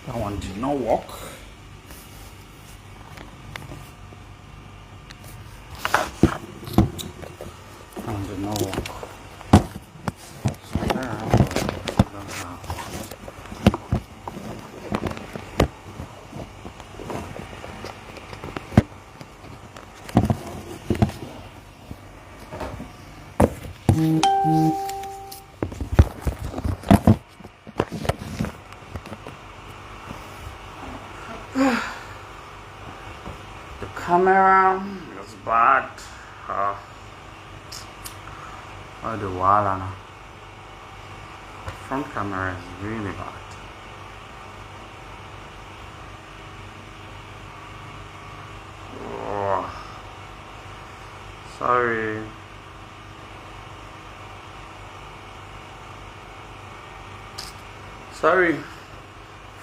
That one did not work. That one did not work. So there, the camera is bad. Oh, the wala now. Front camera is really bad. Oh, sorry. Sorry.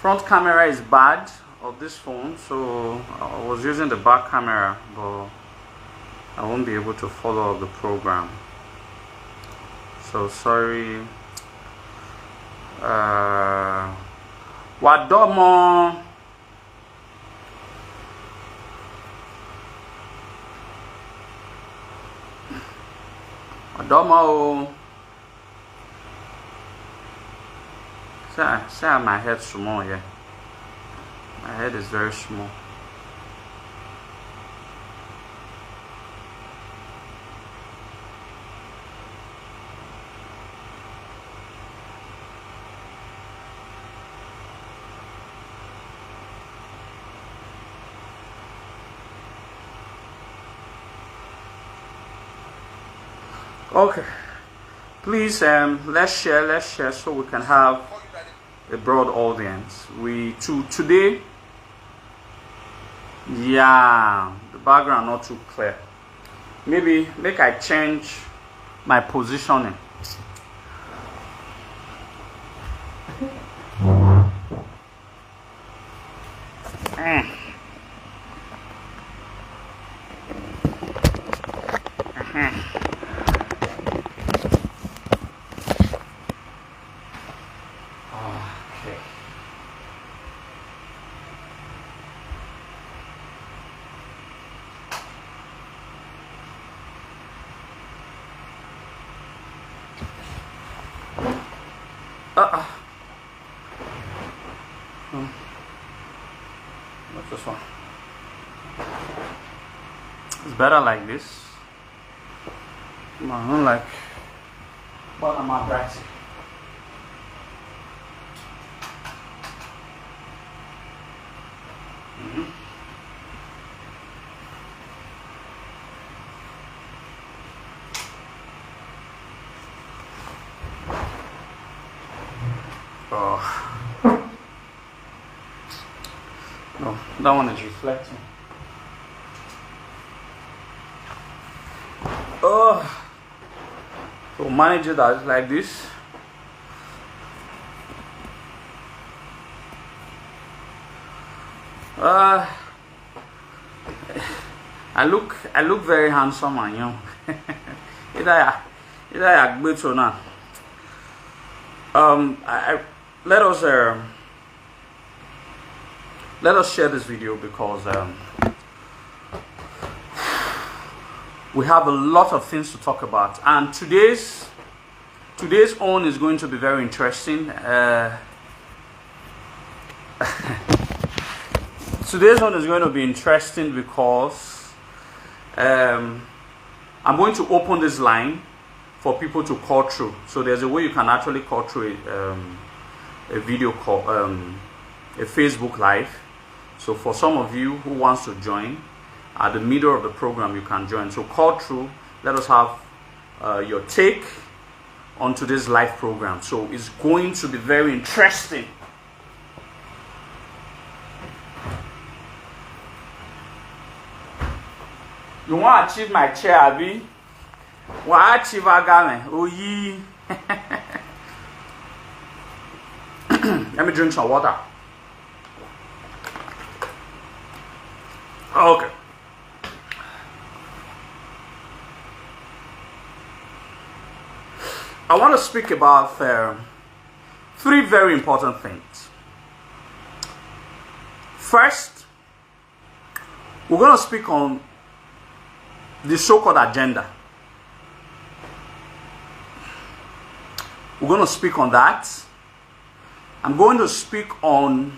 Front camera is bad of this phone, so I was using the back camera, but I won't be able to follow up the program. So sorry. Wadomo. Wadomo. See how my head's small, yeah. My head is very small. Okay, please let's share so we can have a broad audience. Today, yeah, the background not too clear. Maybe make I change my positioning. What's this one? It's better like this. I don't like what am I practicing? No, that one is reflecting. So manage it as like this. I look very handsome and young. Either I great or not. Let us share this video because we have a lot of things to talk about, and today's own is going to be very interesting. Today's one is going to be interesting because I'm going to open this line for people to call through. So there's a way you can actually call through a video call, a Facebook Live. So for some of you who wants to join, at the middle of the program you can join. So call through. Let us have your take on today's live program. So it's going to be very interesting. You want to achieve my chair, Abi? What achieve Agame? Oh, ye. Let me drink some water. Okay. I want to speak about three very important things. First, we're going to speak on the so-called agenda. We're going to speak on that. I'm going to speak on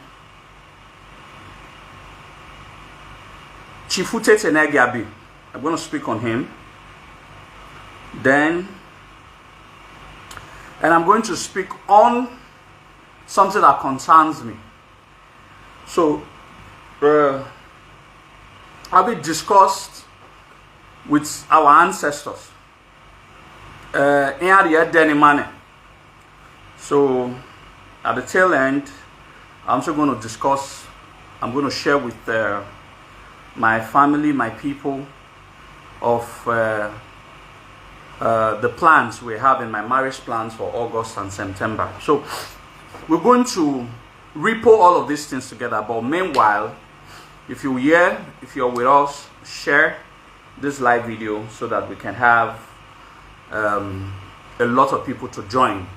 Chifute Tenegiabi. I'm going to speak on him. And I'm going to speak on something that concerns me. So, I'll be discussed with our ancestors. So, at the tail end, I'm also going to discuss, I'm going to share with my family, my people, of the plans we have in my marriage plans for August and September. So, we're going to repo all of these things together. But meanwhile, if you're with us, share this live video so that we can have a lot of people to join.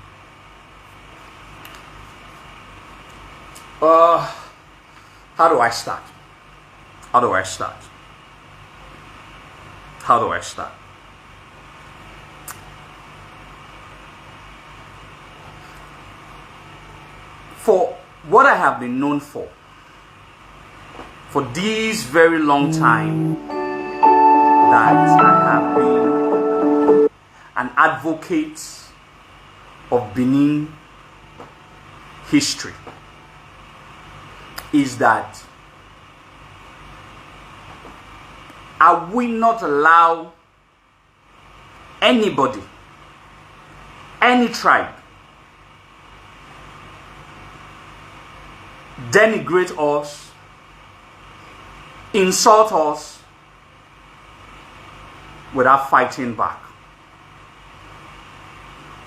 How do I start? How do I start? How do I start? For what I have been known for this very long time, that I have been an advocate of Benin history, is that I will not allow anybody, any tribe, denigrate us, insult us without fighting back.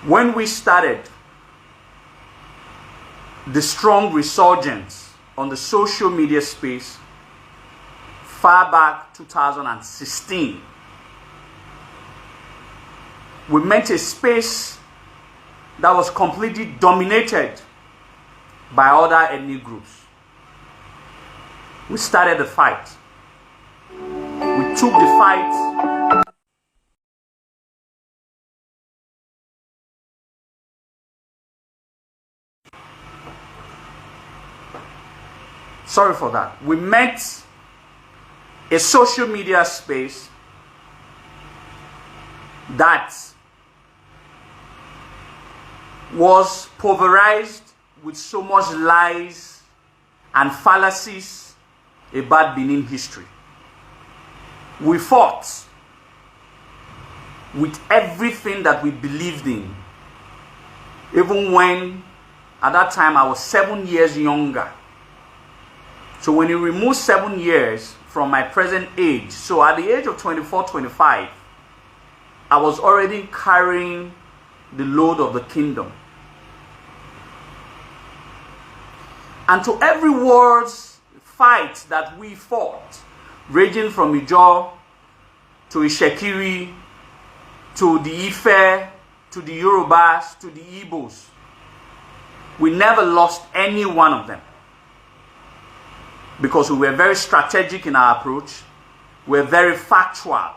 When we started the strong resurgence on the social media space far back 2016, we met a space that was completely dominated by other ethnic groups. We started the fight. We took the fight. Sorry for that. We met a social media space that was pulverized with so much lies and fallacies about Benin history. We fought with everything that we believed in, even when at that time I was 7 years younger. So when you remove 7 years from my present age, so at the age of 24, 25, I was already carrying the load of the kingdom. And to every war's fight that we fought, ranging from Ijo to Ishekiri, to the Ife, to the Yorubas, to the Igbos, we never lost any one of them. Because we were very strategic in our approach, we were very factual.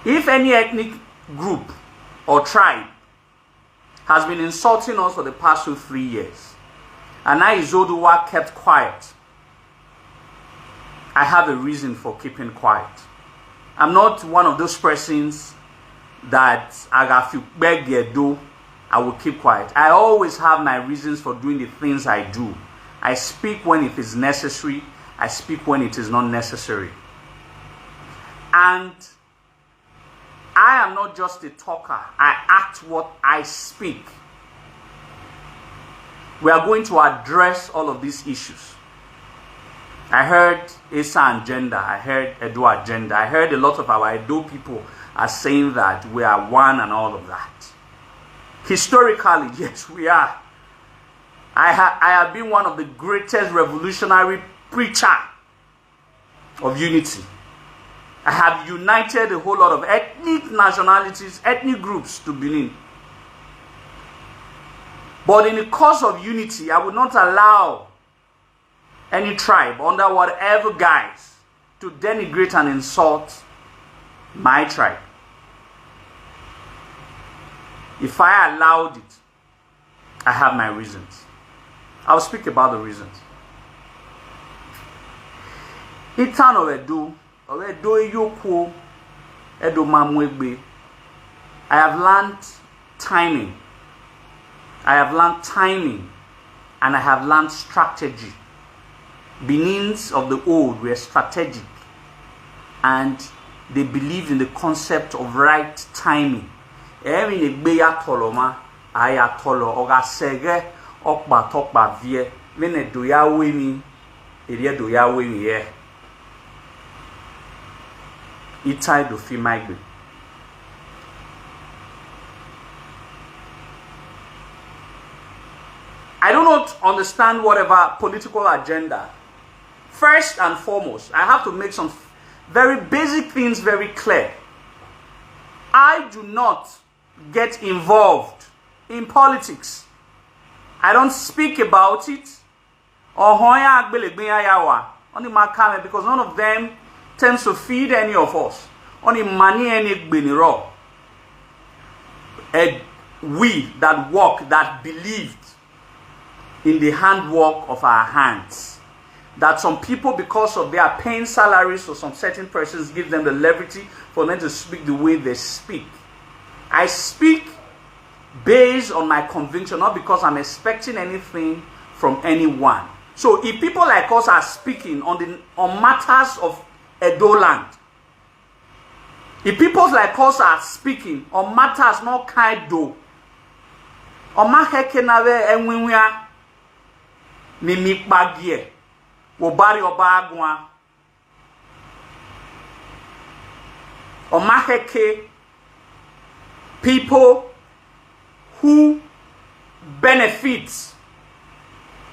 If any ethnic group or tribe has been insulting us for the past 3 years, and I, Izoduwa, kept quiet, I have a reason for keeping quiet. I'm not one of those persons that I will keep quiet. I always have my reasons for doing the things I do. I speak when it is necessary. I speak when it is not necessary. And I am not just a talker. I act what I speak. We are going to address all of these issues. I heard Esan agenda. I heard Edo agenda. I heard a lot of our Edo people are saying that we are one and all of that. Historically, yes, we are. I have been one of the greatest revolutionary preachers of unity. I have united a whole lot of ethnic nationalities, ethnic groups to Benin. But in the cause of unity, I would not allow any tribe under whatever guise to denigrate and insult my tribe. If I allowed it, I have my reasons. I'll speak about the reasons. Itan owedo yoku edo mamwegbe. I have learned timing. I have learned timing and I have learned strategy. Beginnings of the old were strategic and they believed in the concept of right timing. Emi negbe ya toloma aya tolo oga sege okba tokba vie mene do ya wemi ere do ya wemi ye itai do fi maigbe. I do not understand whatever political agenda. First and foremost, I have to make some very basic things very clear. I do not get involved in politics. I don't speak about it. Because none of them tends to feed any of us. Only money any we that work, that believed in the handwork of our hands. That some people, because of their paying salaries for some certain persons, give them the liberty for them to speak the way they speak. I speak based on my conviction, not because I'm expecting anything from anyone. So if people like us are speaking on matters of Edo land, if people like us are speaking on matters not Kaido, on Mahekenawe Enwinwia, Mimikbagie, Wobari Obagwa, on Maheke, people who benefit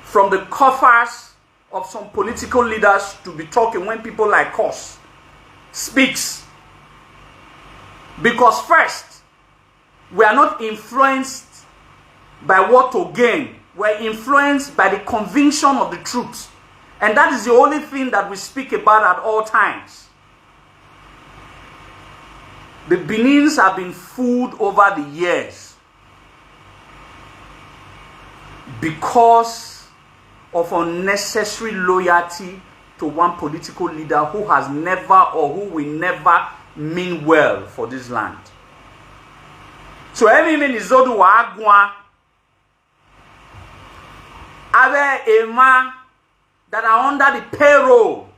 from the coffers of some political leaders to be talking when people like us speaks. Because first, we are not influenced by what to gain. We're influenced by the conviction of the truth. And that is the only thing that we speak about at all times. The Benins have been fooled over the years because of unnecessary loyalty to one political leader who has never or who will never mean well for this land. So every man Izoduwa agwa abe ema that are under the payroll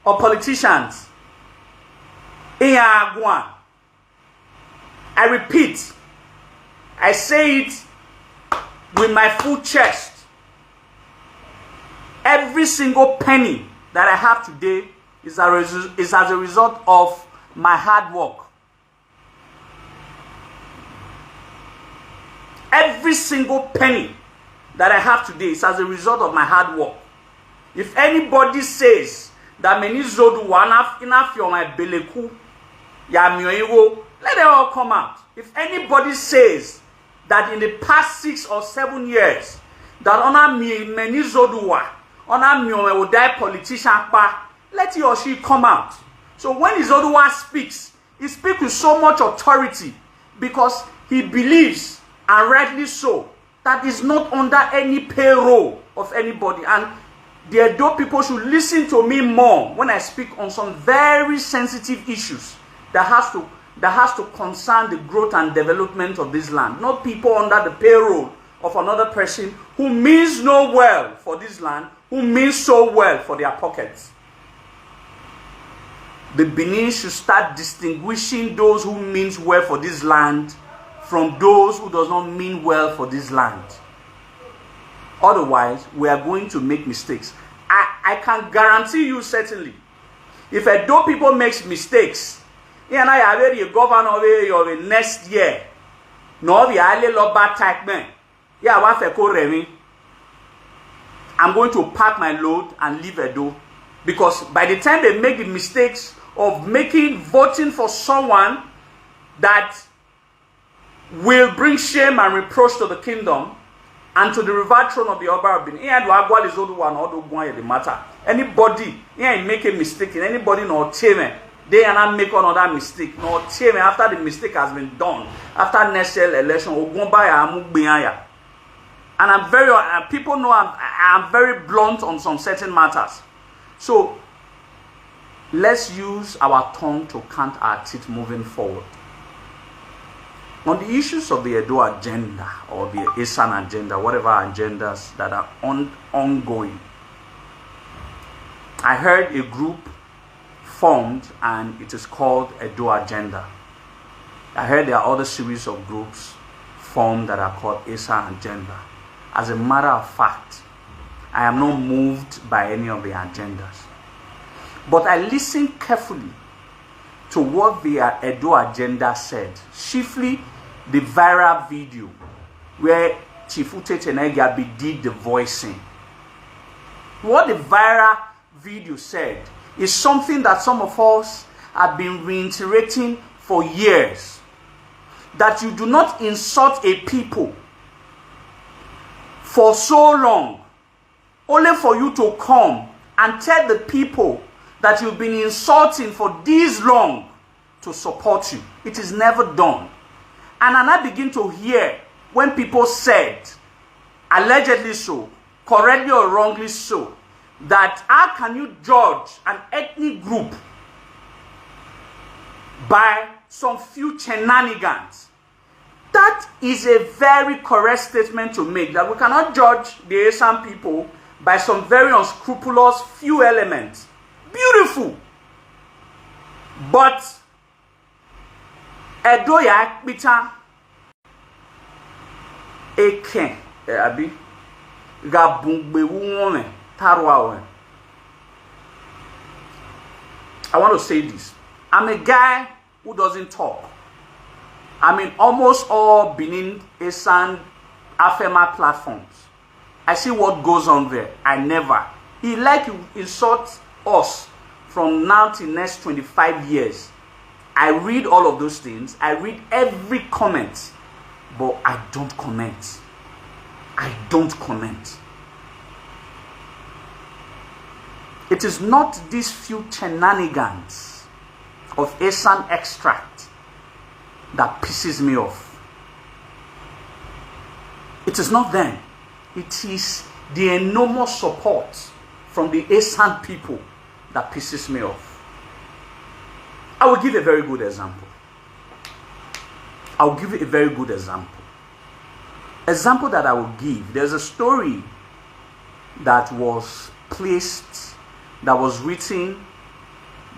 of politicians. I repeat, I say it with my full chest. Every single penny that I have today is as a result of my hard work. Every single penny that I have today is as a result of my hard work. If anybody says that many Izoduwa enough for my beleku, let them all come out. If anybody says that in the past 6 or 7 years that many Izoduwa will die politician, let he or she come out. So when Izoduwa speaks, he speaks with so much authority because he believes, and rightly so, that is not under any payroll of anybody. And the Edo people should listen to me more when I speak on some very sensitive issues that has to concern the growth and development of this land. Not people under the payroll of another person who means no well for this land, who means so well for their pockets. The Benin should start distinguishing those who means well for this land from those who does not mean well for this land. Otherwise, we are going to make mistakes. I can guarantee you certainly, if Edo people makes mistakes, and I have a governor of the next year, no, the alley loba type man, yeah, what I call Remy, I'm going to pack my load and leave Edo. Because by the time they make the mistakes of voting for someone that will bring shame and reproach to the kingdom, and to the revered throne of the Oba of Benin. Izoduwa na Odogwa the matter. Anybody, make a mistake in anybody no cheme. They are not make another mistake. No cheme after the mistake has been done. After next election, Ogumba ya amugbeya. And I'm very, people know I'm very blunt on some certain matters. So let's use our tongue to count our teeth moving forward. On the issues of the Edo agenda or the Esan agenda, whatever agendas that are ongoing, I heard a group formed and it is called Edo Agenda. I heard there are other series of groups formed that are called Esan Agenda. As a matter of fact, I am not moved by any of the agendas. But I listened carefully to what the Edo Agenda said, chiefly the viral video where Chief Ute Tenegabi did the voicing. What the viral video said is something that some of us have been reiterating for years. That you do not insult a people for so long, only for you to come and tell the people that you've been insulting for this long to support you. It is never done. And I begin to hear when people said, allegedly so, correctly or wrongly so, that how can you judge an ethnic group by some few shenanigans? That is a very correct statement to make, that we cannot judge the Esan people by some very unscrupulous few elements. Beautiful. But Edo ya bita eke abi gabungbe wonme tarwa. I want to say this. I'm a guy who doesn't talk. I'm in almost all Benin Esan Afema platforms. I see what goes on there. I never. He like you insult us from now till next 25 years. I read all of those things. I read every comment. But I don't comment. I don't comment. It is not these few shenanigans of Esan extract that pisses me off. It is not them. It is the enormous support from the Esan people that pisses me off. I will give a very good example. I'll give you a very good example. Example that I will give. There's a story that was placed, that was written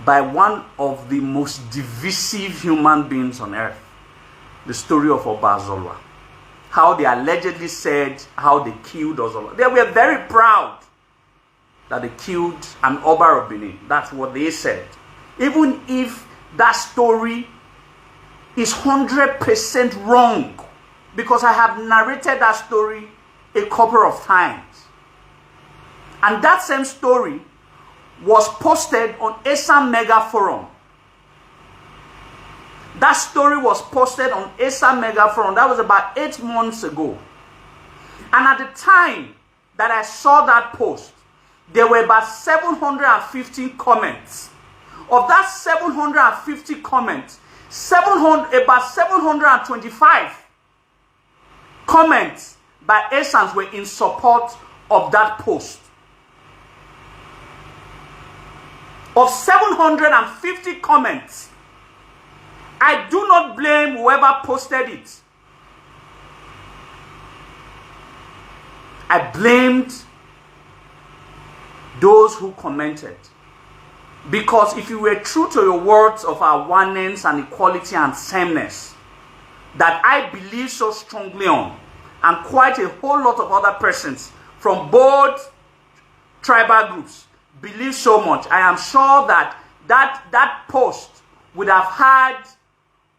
by one of the most divisive human beings on earth. The story of Oba. How they allegedly said how they killed Ozolo. They were very proud that they killed an Oba of Benin. That's what they said. Even if that story is 100% wrong, because I have narrated that story a couple of times. And that same story was posted on Esan Mega Forum. That story was posted on Esan Mega Forum. That was about 8 months ago. And at the time that I saw that post, there were about 750 comments. Of that 750 comments, about 725 comments by Esans were in support of that post. Of 750 comments, I do not blame whoever posted it. I blamed those who commented. Because if you were true to your words of our oneness and equality and sameness, that I believe so strongly on, and quite a whole lot of other persons from both tribal groups believe so much, I am sure that that post would have had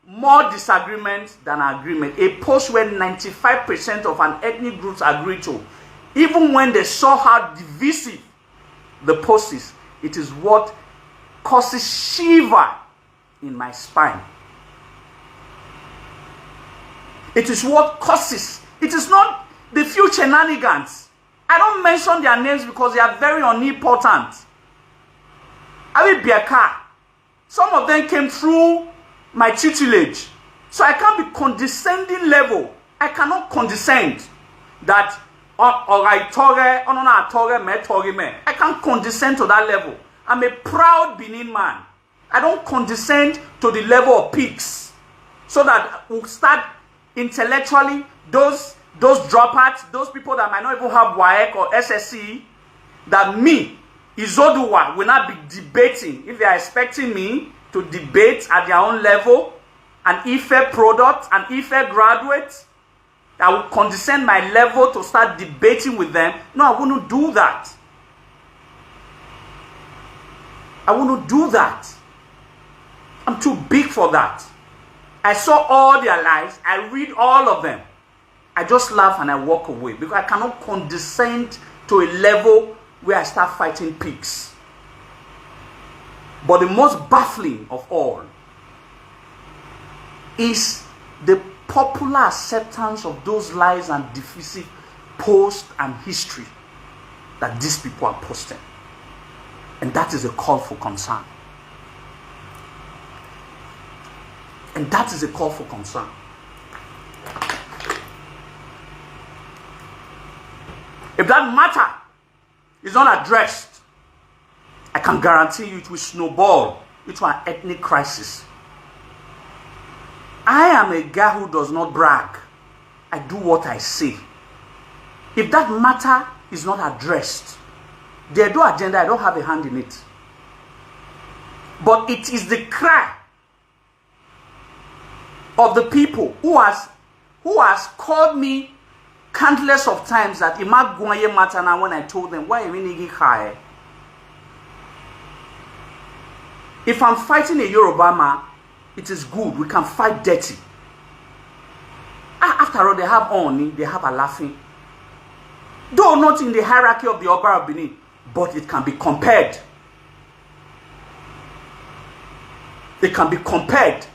more disagreement than agreement. A post where 95% of an ethnic groups agree to, even when they saw how divisive the post is, it is what causes shiver in my spine. It is what causes. It is not the few shenanigans. I don't mention their names because they are very unimportant. Some of them came through my tutelage. So I can't be condescending level. I cannot condescend that I can't condescend to that level. I'm a proud Benin man. I don't condescend to the level of pigs. So that we'll start intellectually, those dropouts, those people that might not even have WAEC or SSC, that me, Izoduwa, will not be debating. If they are expecting me to debate at their own level, an IFE product, an IFE graduate, I will condescend my level to start debating with them. No, I wouldn't do that. I wouldn't do that. I'm too big for that. I saw all their lives. I read all of them. I just laugh and I walk away because I cannot condescend to a level where I start fighting pigs. But the most baffling of all is the popular acceptance of those lies and divisive posts and history that these people are posting. And that is a call for concern. And that is a call for concern. If that matter is not addressed, I can guarantee you it will snowball into an ethnic crisis. I am a guy who does not brag. I do what I say. If that matter is not addressed, the Edo agenda, I don't have a hand in it. But it is the cry of the people who has called me countless of times that Ima Gwaye Matana when I told them, why are we nigi high? If I'm fighting a Yoruba man, it is good. We can fight dirty. After all, they have Oni, they have a laughing. Though not in the hierarchy of the Oba of Benin, but it can be compared. It can be compared.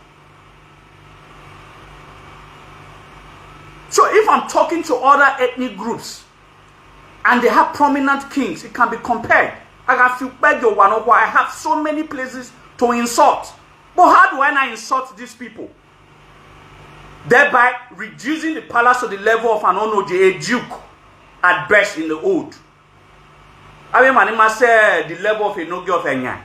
So if I'm talking to other ethnic groups and they have prominent kings, it can be compared. I have so many places to insult. But how do I not insult these people? Thereby reducing the palace to the level of an Onoje, a duke, at best in the old. I mean, Manima say the level of a Nogi of Enya,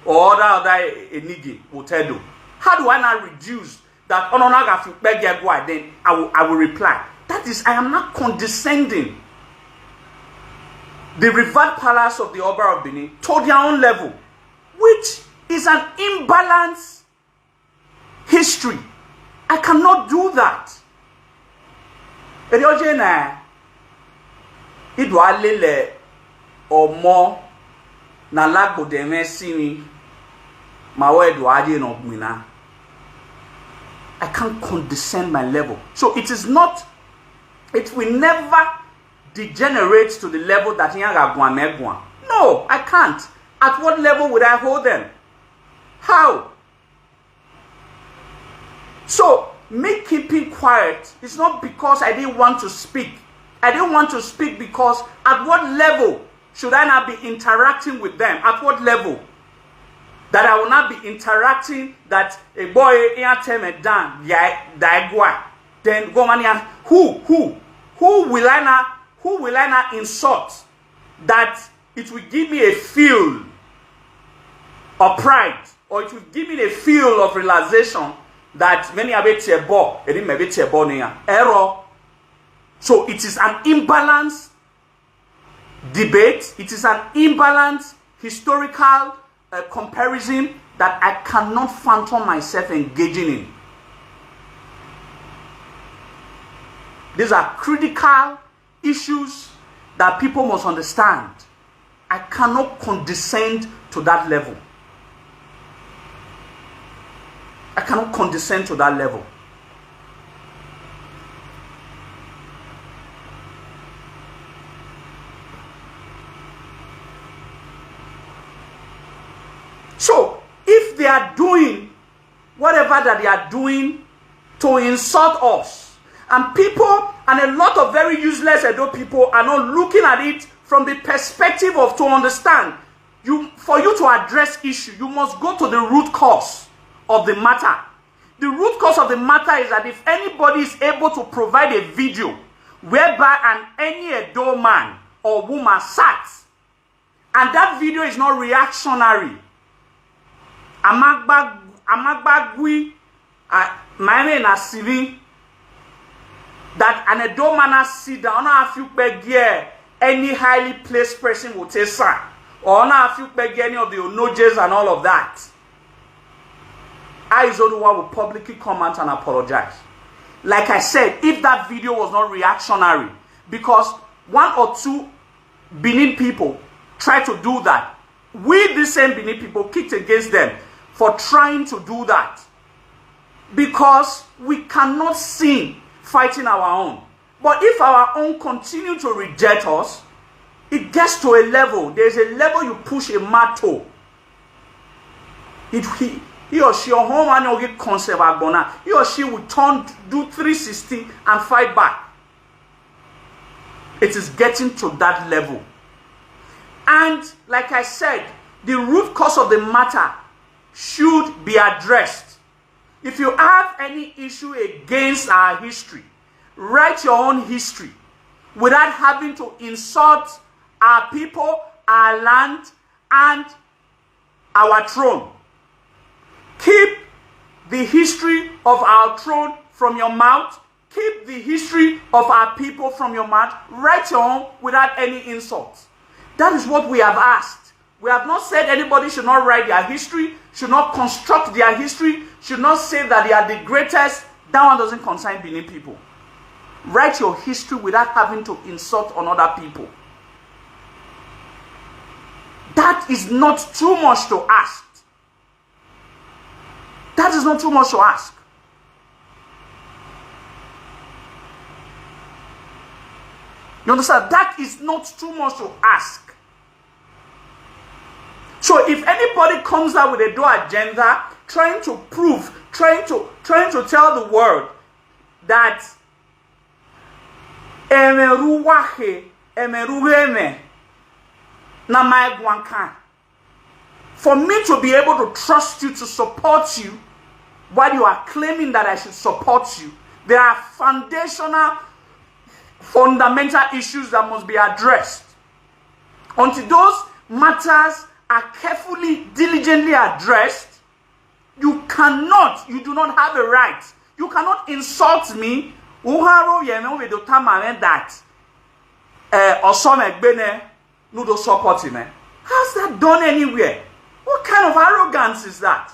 or other Enigi, Wotedo. How do I not reduce that Ononaga Fukbegwa? Then I will reply. That is, I am not condescending the revered palace of the Oba of Benin to their own level, which is an imbalanced history. I cannot do that. Idwalele omo na lagbo de mesimi mawe edwaje no gmina. I can't condescend my level. So it is not, it will never degenerate to the level that no, I can't. At what level would I hold them? How? So, me keeping quiet is not because I didn't want to speak. I didn't want to speak because at what level should I not be interacting with them? At what level? That I will not be interacting, that a boy then go man, who will I not insult that it will give me a feel of pride, or it will give me a feel of realization that many are error. So it is an imbalanced debate. It is an imbalanced historical comparison that I cannot fathom myself engaging in. These are critical issues that people must understand. I cannot condescend to that level. I cannot condescend to that level. So, if they are doing whatever that they are doing to insult us, And people, and a lot of very useless Edo people are not looking at it from the perspective of to understand. For you to address issue, you must go to the root cause of the matter. The root cause of the matter is that if anybody is able to provide a video whereby any Edo man or woman sat, and that video is not reactionary, amagbagui, my na sivi, that an Edo man has sit down, any highly placed person will take sign, or any of the onojes and all of that, Izoduwa will publicly come out and apologize. Like I said, if that video was not reactionary, because one or two Benin people tried to do that, we, the same Benin people, kicked against them for trying to do that. Because we cannot sing fighting our own. But if our own continue to reject us, it gets to a level. There's a level you push a mat to. He or she, or home and will get concept. He or she will do 360 and fight back. It is getting to that level. And like I said, the root cause of the matter should be addressed. If you have any issue against our history, write your own history without having to insult our people, our land, and our throne. Keep the history of our throne from your mouth. Keep the history of our people from your mouth. Write your own without any insults. That is what we have asked. We have not said anybody should not write their history, should not construct their history, should not say that they are the greatest. That one doesn't concern Benin people. Write your history without having to insult on other people. That is not too much to ask. That is not too much to ask. You understand? That is not too much to ask. So if anybody comes out with a do agenda, trying to prove, trying to tell the world that for me to be able to trust you, to support you, while you are claiming that I should support you, there are fundamental issues that must be addressed. Until those matters are carefully, diligently addressed, you do not have a right. You cannot insult me. That how's that done anywhere? What kind of arrogance is that?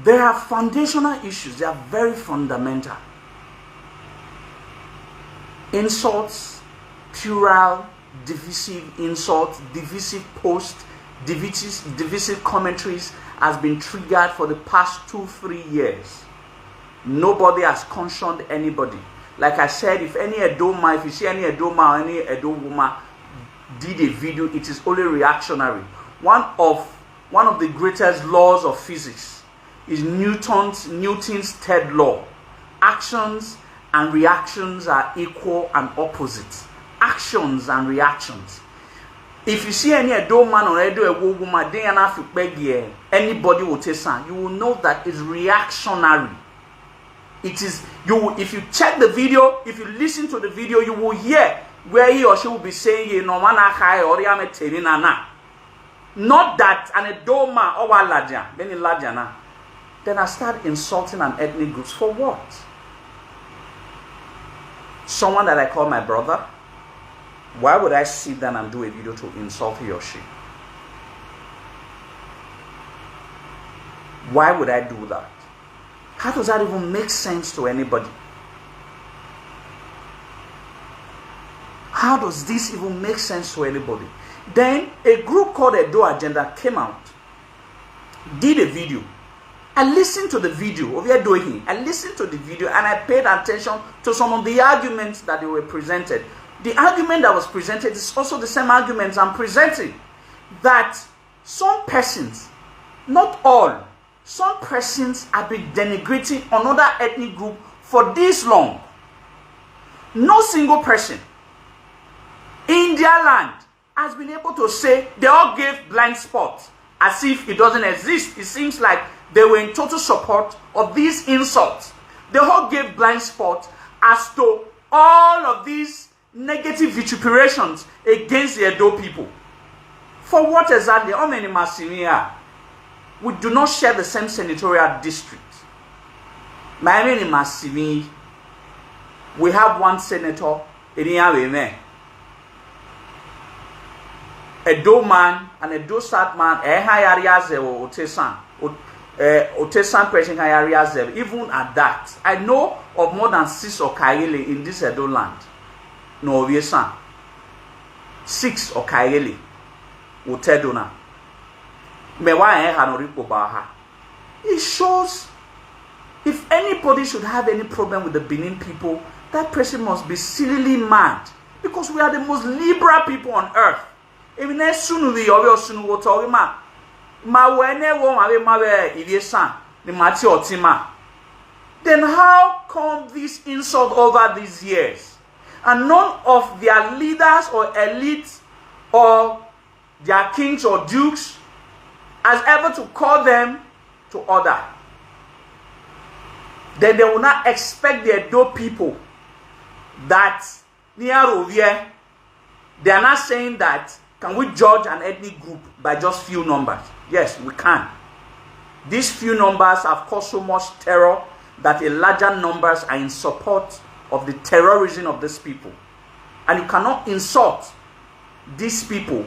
There are foundational issues. They are very fundamental. Insults, plural, divisive insults, divisive posts, divisive commentaries has been triggered for the past 2-3 years. Nobody has cautioned anybody. Like I said, if any Edo man, if you see any Edo man or any Edo woman did a video, it is only reactionary. One of the greatest laws of physics is Newton's third law. Actions and reactions are equal and opposite. Actions and reactions. If you see any Edo man or Edo woman, anybody will take sign. You will know that it's reactionary. It is if you check the video, if you listen to the video, you will hear where he or she will be saying, not that an Edo man or Ladja, then I start insulting an ethnic group. For what? Someone that I call my brother, why would I sit down and do a video to insult he or she? Why would I do that? How does that even make sense to anybody? How does this even make sense to anybody? Then a group called Edo Agenda came out, did a video I listened to the video of Edohi. I listened to the video and I paid attention to some of the arguments that they were presented. The argument that was presented is also the same arguments I'm presenting. That some persons, not all, some persons have been denigrating another ethnic group for this long. No single person in their land has been able to say they all gave blind spots as if it doesn't exist. It seems like they were in total support of these insults. They all gave blind spots as to all of these negative vituperations against the Edo people. For what exactly? How many Massinia? We do not share the same senatorial district. My name is Massimi. We have one senator in Yaweme. Edo man and Edo South man, Otesan. Otesan person even at that. I know of more than 6 Okayele in this Edo land. No, Esan. 6 Okayele. Utedona. It shows if anybody should have any problem with the Benin people, that person must be sillily mad. Because we are the most liberal people on earth. Then how come this insult over these years? And none of their leaders or elites or their kings or dukes has ever to call them to order. Then they will not expect the Edo people that near Ovie, they are not saying that can we judge an ethnic group by just few numbers? Yes, we can. These few numbers have caused so much terror that a larger numbers are in support of the terrorism of these people. And you cannot insult these people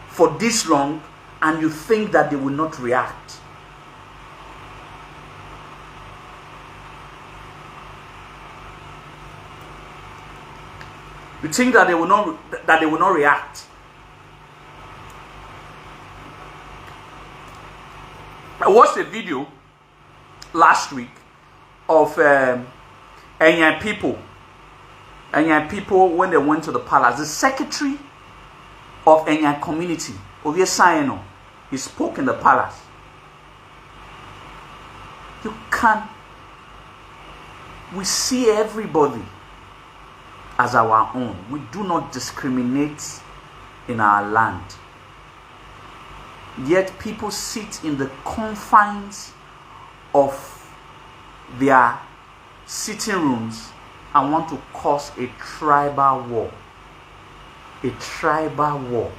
for this long and you think that they will not react. You think that they will not react. I watched a video last week of Enyan people. Enyan people when they went to the palace. The secretary of Enyan community, Esan, he spoke in the palace. We see everybody as our own. We do not discriminate in our land. Yet people sit in the confines of their sitting rooms and want to cause a tribal war. A tribal war.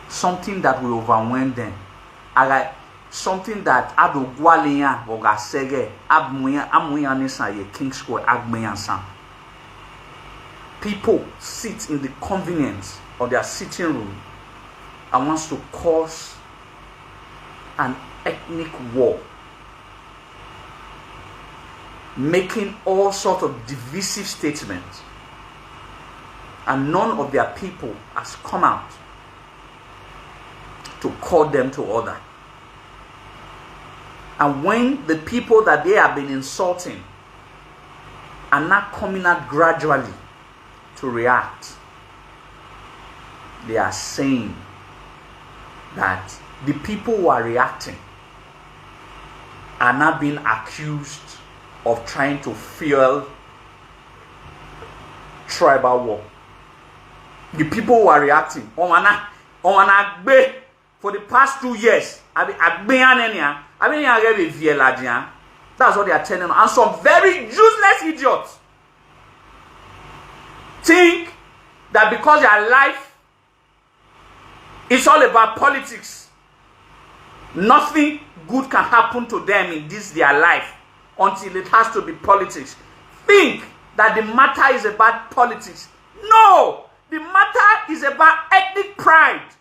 Something that will overwhelm them. Something that Ado Gwalian or Gasege Amuyanisa ye King Square Agmeyansan. People sit in the convenience of their sitting room and wants to cause an ethnic war, making all sorts of divisive statements, and none of their people has come out to call them to order. And when the people that they have been insulting are not coming out gradually to react, they are saying that the people who are reacting are not being accused of trying to fuel tribal war. The people who are reacting, for the past 2 years, that's what they are telling us. And some very useless idiots think that because their life is all about politics, nothing good can happen to them in this their life until it has to be politics. Think that the matter is about politics. No! The matter is about ethnic pride.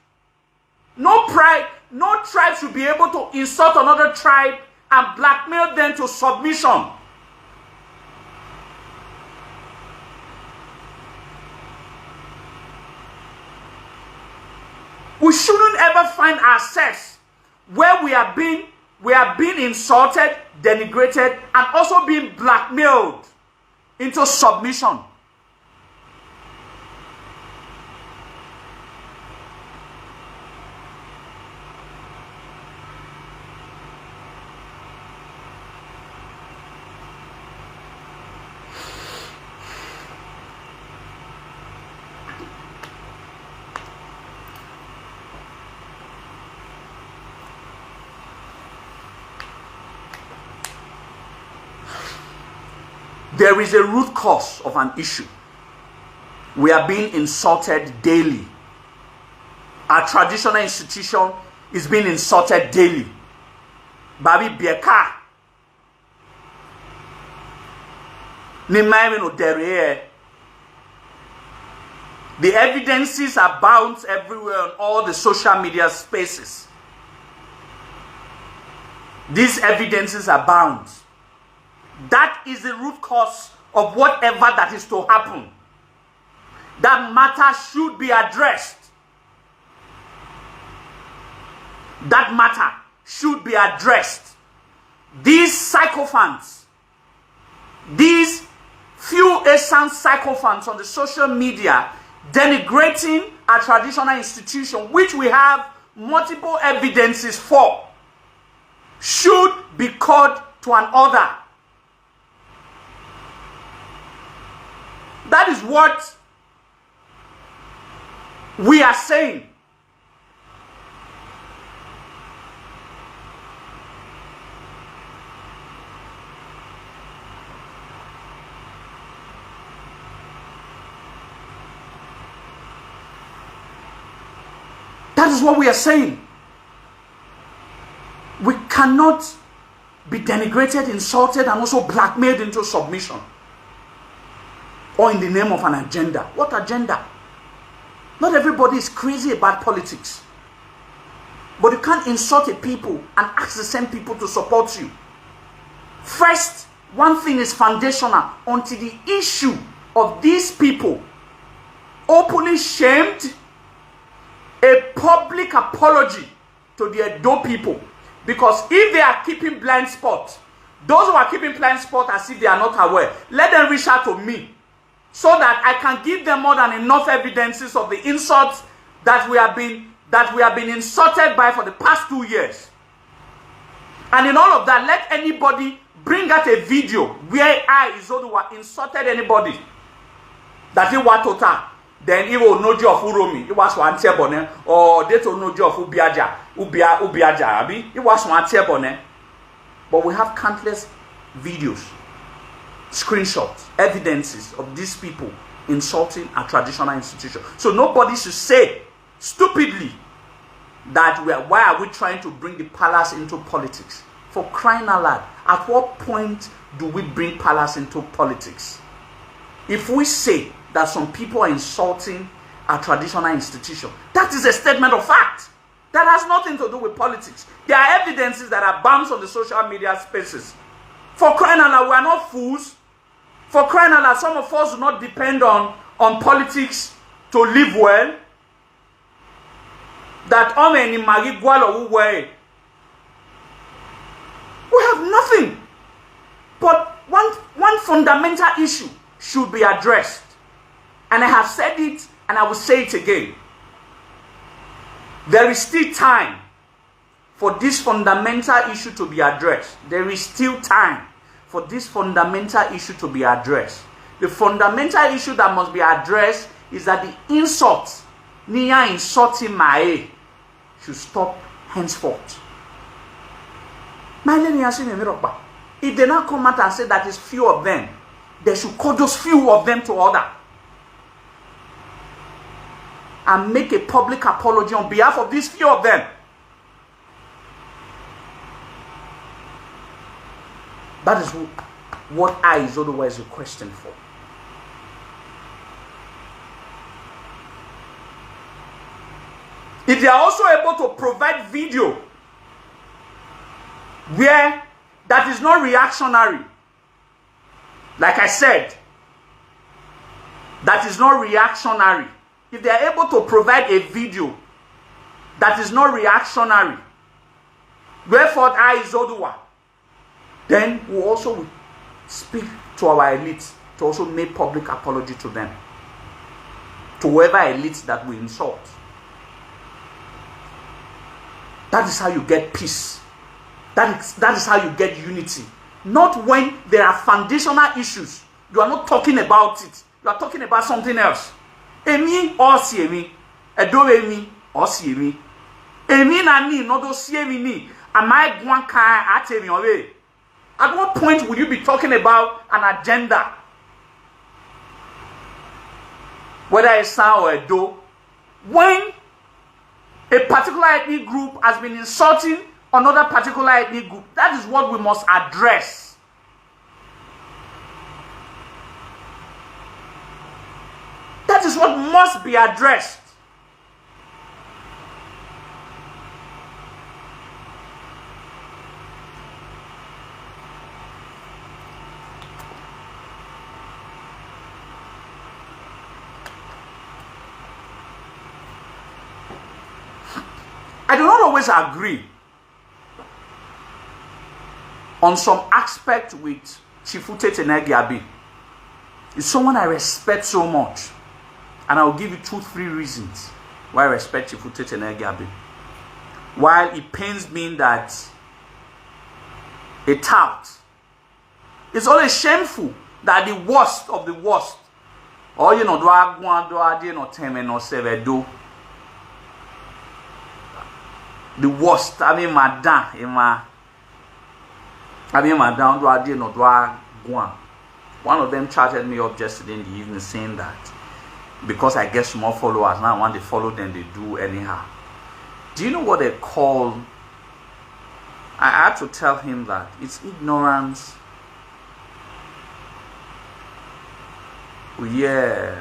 No tribe should be able to insult another tribe and blackmail them to submission. We shouldn't ever find ourselves where we are being insulted, denigrated, and also being blackmailed into submission. There is a root cause of an issue. We are being insulted daily. Our traditional institution is being insulted daily. Babi Bieka. The evidences abound everywhere on all the social media spaces. These evidences abound. That is the root cause of whatever that is to happen. That matter should be addressed. That matter should be addressed. These sycophants, these few Esan sycophants on the social media denigrating our traditional institution, which we have multiple evidences for, should be called to an order. That is what we are saying. That is what we are saying. We cannot be denigrated, insulted, and also blackmailed into submission. Or in the name of an agenda. What agenda? Not everybody is crazy about politics. But you can't insult a people and ask the same people to support you. First, one thing is foundational. Until the issue of these people openly shamed, a public apology to the Edo people. Because if they are keeping blind spots, those who are keeping blind spots as if they are not aware, let them reach out to me, so that I can give them more than enough evidences of the insults that we have been insulted by for the past 2 years. And in all of that, let anybody bring out a video where I, Izoduwa, insulted anybody. That it was total. Then it will know of Uromi. It was one tebone. Or they will know of Ubiaja. Ubiaja. Abi. It was one tebone. But we have countless videos, screenshots, evidences of these people insulting a traditional institution. So nobody should say stupidly that why are we trying to bring the palace into politics? For crying out loud, at what point do we bring palace into politics? If we say that some people are insulting a traditional institution, that is a statement of fact. That has nothing to do with politics. There are evidences that are bound on the social media spaces. For crying out loud, we are not fools. For crying out loud, some of us do not depend on politics to live well. That we have nothing. But one fundamental issue should be addressed. And I have said it, and I will say it again. There is still time for this fundamental issue to be addressed. There is still time for this fundamental issue to be addressed. The fundamental issue that must be addressed is that the insults, Nia insulting Mae, should stop henceforth. If they not come out and say that it's few of them, they should call those few of them to order. And make a public apology on behalf of these few of them. That is what I, Izoduwa, is requesting for. If they are also able to provide video where that is not reactionary, like I said, that is not reactionary. If they are able to provide a video that is not reactionary, Wherefore, I, Izoduwa, then we also speak to our elite to also make public apology to them, to whoever elite that we insult. That is how you get peace. That is how you get unity. Not when there are foundational issues. You are not talking about it. You are talking about something else. Emi or si emi. Edo emi or si emi. Emi na ni, no do si emi ni. Am I going to ate mi away? At what point will you be talking about an agenda? Whether Esan or Edo, when a particular ethnic group has been insulting another particular ethnic group, that is what we must address. That is what must be addressed. I do not always agree on some aspect with Chifute Tenegiabi. It's someone I respect so much. And I will give you 2-3 reasons why I respect Chifute Tenegiabi. While it pains me that a tout, it's always shameful that the worst of the worst, or you know, do I do not tell me no sevedo. The worst, I mean, madam, do I did not do I go. One of them chatted me up yesterday in the evening saying that because I get small followers now, when they follow them, they do anyhow. Do you know what they call? I had to tell him that it's ignorance. Yeah,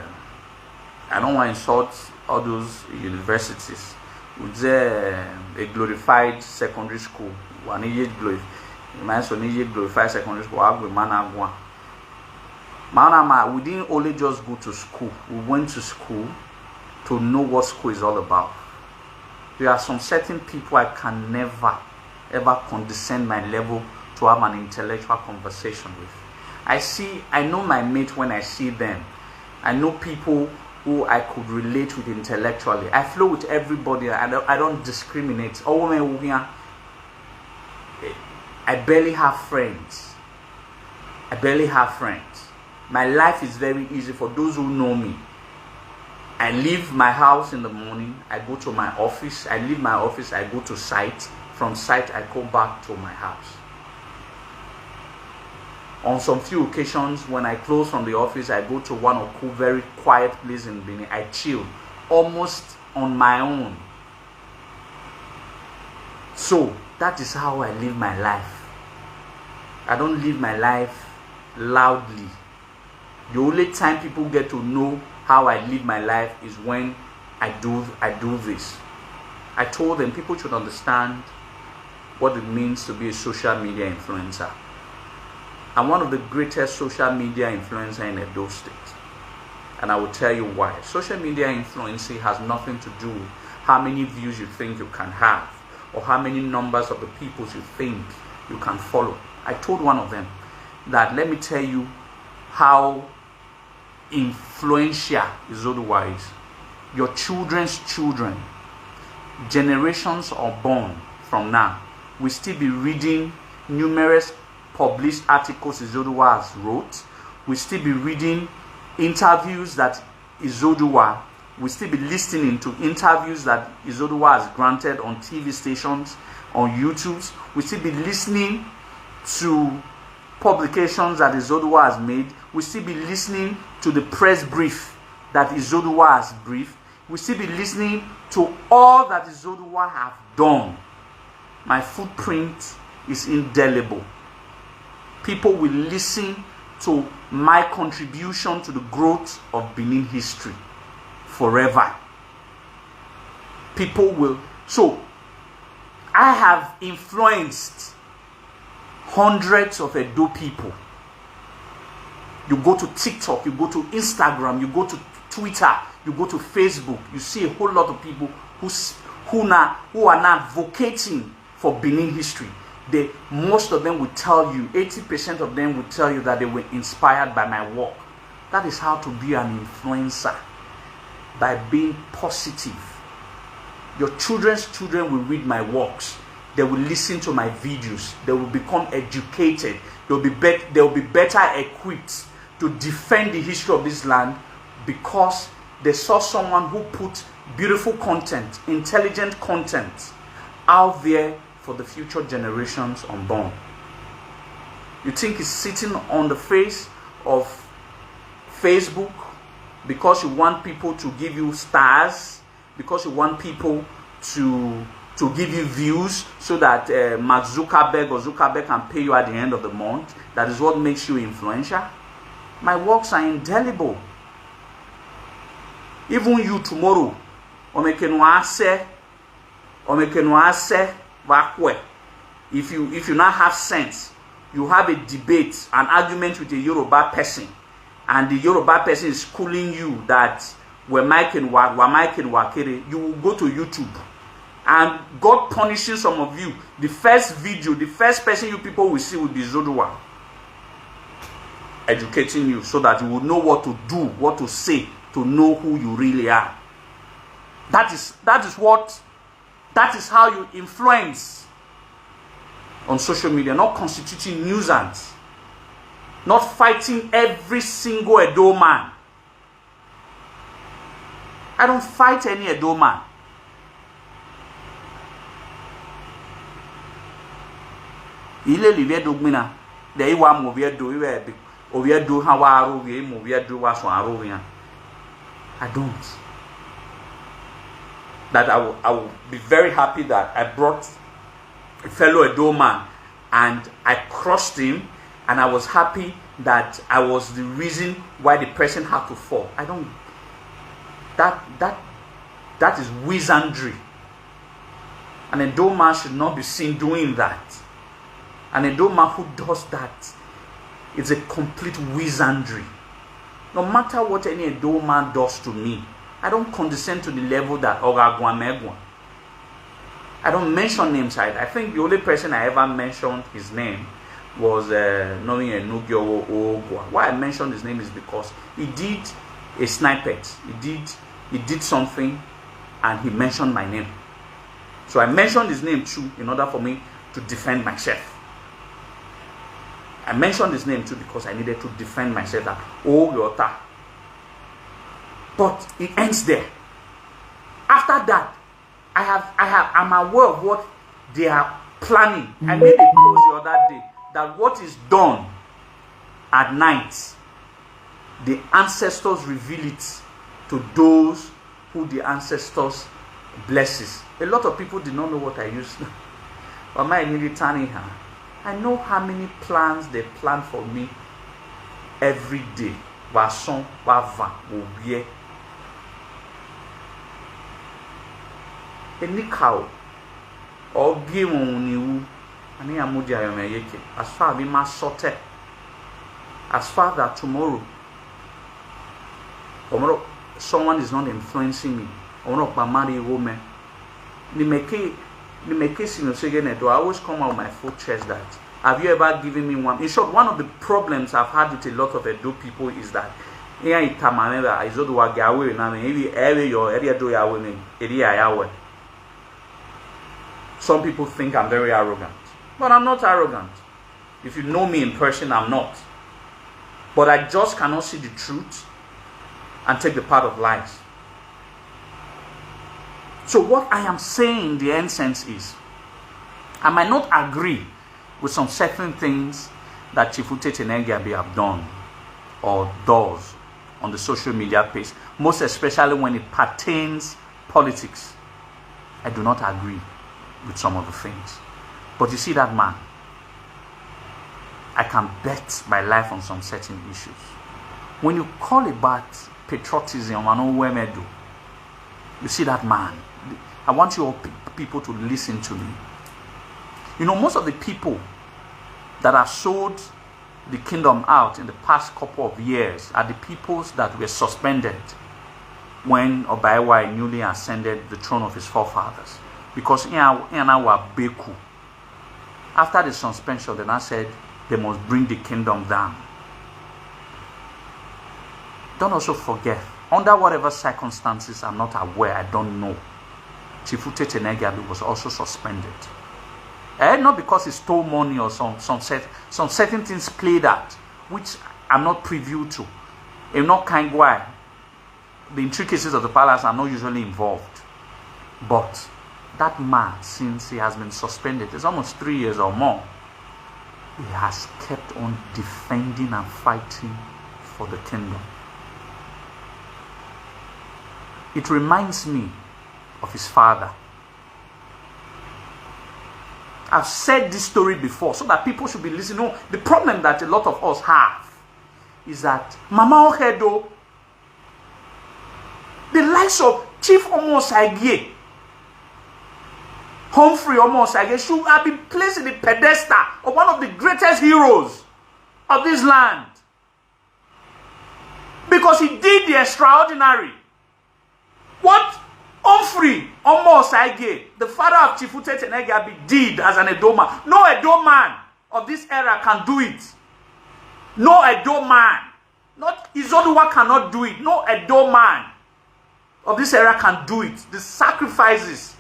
I don't want to insult all those universities. With a glorified secondary school, one year glorified secondary school, we didn't only just go to school, we went to school to know what school is all about. There are some certain people I can never ever condescend my level to have an intellectual conversation with. I know my mates when I see them. I know people who I could relate with intellectually. I flow with everybody. I don't discriminate. I barely have friends. My life is very easy for those who know me. I leave my house in the morning. I go to my office. I leave my office. I go to site. From site, I come back to my house. On some few occasions, when I close from the office, I go to one or two very quiet places in Benin. I chill, almost on my own. So, that is how I live my life. I don't live my life loudly. The only time people get to know how I live my life is when I do this. I told them people should understand what it means to be a social media influencer. I'm one of the greatest social media influencers in Edo State. And I will tell you why. Social media influencing has nothing to do with how many views you think you can have or how many numbers of the people you think you can follow. I told one of them that let me tell you how influential Izoduwa is. Your children's children, generations are born from now, will still be reading numerous published articles Izoduwa has wrote. We'll still be reading interviews that Izoduwa, we'll still be listening to interviews that Izoduwa has granted on TV stations, on YouTube. We'll still be listening to publications that Izoduwa has made. We'll still be listening to the press brief that Izoduwa has briefed. We'll still be listening to all that Izoduwa have done. My footprint is indelible. People will listen to my contribution to the growth of Benin history forever. People will. So, I have influenced hundreds of Edo people. You go to TikTok, you go to Instagram, you go to Twitter, you go to Facebook, you see a whole lot of people who are now advocating for Benin history, most of them will tell you, 80% of them will tell you that they were inspired by my work. That is how to be an influencer, by being positive. Your children's children will read my works. They will listen to my videos. They will become educated. They will be better equipped to defend the history of this land, because they saw someone who put beautiful content, intelligent content out there for the future generations unborn. You think it's sitting on the face of Facebook because you want people to give you stars, because you want people to give you views so that Mark Zuckerberg can pay you at the end of the month? That is what makes you influential? My works are indelible. Even you tomorrow, if you now have sense, you have a debate, an argument with a Yoruba person, and the Yoruba person is schooling you that you will go to YouTube, and God punishing some of you. The first video, the first person you people will see will be Izoduwa, educating you so that you will know what to do, what to say, to know who you really are. That is how you influence on social media, not constituting nuisance, not fighting every single Edo man. I don't fight any Edo man. Ile live dogmina, de iwa movie do iwe owie do hawaru we movie do waso arowian. I don't. That I will be very happy that I brought a fellow Edo man and I crossed him, and I was happy that I was the reason why the person had to fall. I don't. That is wizardry. An Edo man should not be seen doing that. An Edo man who does that is a complete wizardry. No matter what any Edo man does to me, I don't condescend to the level that Ogagwamegwa. I don't mention names. I think the only person I ever mentioned his name was knowing a Nugyo Ogwa. Why I mentioned his name is because he did a snippet. He did something, and he mentioned my name. So I mentioned his name too in order for me to defend myself. I mentioned his name too because I needed to defend myself. That Yota. But it ends there. After that, I'm aware of what they are planning. I made a post the other day that what is done at night, the ancestors reveal it to those who the ancestors blesses. A lot of people did not know what I used. But my military, I know how many plans they plan for me every day. Wason, wava, wobie. Any cow or game on you, and I am Mudia, as far as we must sort it, as far that tomorrow someone is not influencing me, or not by marry woman. The make in the second, I always come out with my full chest that have you ever given me one? In short, one of the problems I've had with a lot of Edo people is that Izoduwa gawe na me every your area do ya women area yawe. Some people think I'm very arrogant, but I'm not arrogant. If you know me in person, I'm not. But I just cannot see the truth and take the part of lies. So what I am saying, the essence is, I might not agree with some certain things that Chifute Tenengiabe have done or does on the social media page, most especially when it pertains politics. I do not agree with some of the things. But you see that man, I can bet my life on some certain issues. When you call about patriotism, you see that man. I want you all people to listen to me. You know, most of the people that have sold the kingdom out in the past couple of years are the peoples that were suspended when Obaiwa newly ascended the throne of his forefathers. Because in our Beku, After the suspension, then I said they must bring the kingdom down. Don't also forget, under whatever circumstances, I'm not aware, I don't know, Chief Uche Tenegabi was also suspended. Not because he stole money or some certain things played out, which I'm not privy to. I'm not kind why. The intricacies of the palace are not usually involved. But that man, since he has been suspended, it's almost 3 years or more, he has kept on defending and fighting for the kingdom. It reminds me of his father. I've said this story before so that people should be listening. No, the problem that a lot of us have is that Mama Ohedo, the likes of Chief Omosagie, Humphrey Omosagie, should have been placed in the pedestal of one of the greatest heroes of this land. Because he did the extraordinary. What Humphrey Omosagie, the father of Chief Uche Tenegabi, did as an Edo man, no Edo man of this era can do it. No Edo man. Not Izoduwa cannot do it. No Edo man of this era can do it. The sacrifices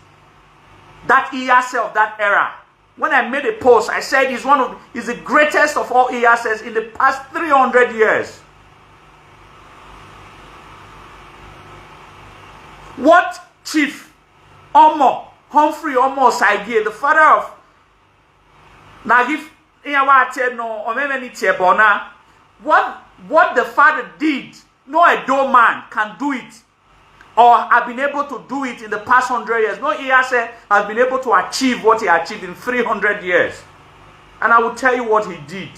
that Iyase of that era. When I made a post, I said he's the greatest of all Iyases in the past 300 years. What Chief Humphrey Omosagie, the father of Nagif what the father did, no Edo man can do it, or have been able to do it in the past 100 years. No Iyase has been able to achieve what he achieved in 300 years. And I will tell you what he did.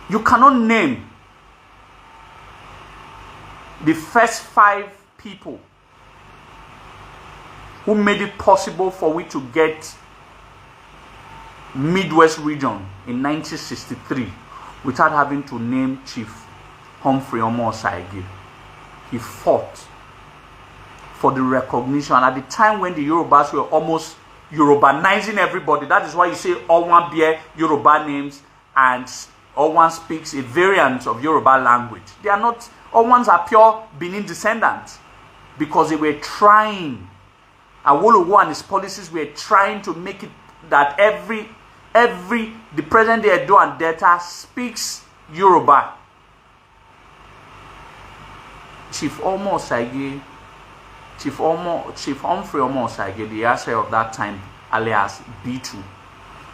You cannot name the first 5 people who made it possible for we to get Midwest region in 1963 without having to name Chief Humphrey Omosagie. He fought for the recognition at the time when the Yorubas were almost Yorubanizing everybody. That is why you say Owan bear Yoruba names and Owan speaks a variant of Yoruba language. They are not, Owans are pure Benin descendants because they were trying, Awolowo and his policies were trying to make it that the present day Edo and Delta speaks Yoruba. Chief Humphrey Omosagie, the Iyase of that time, alias B2,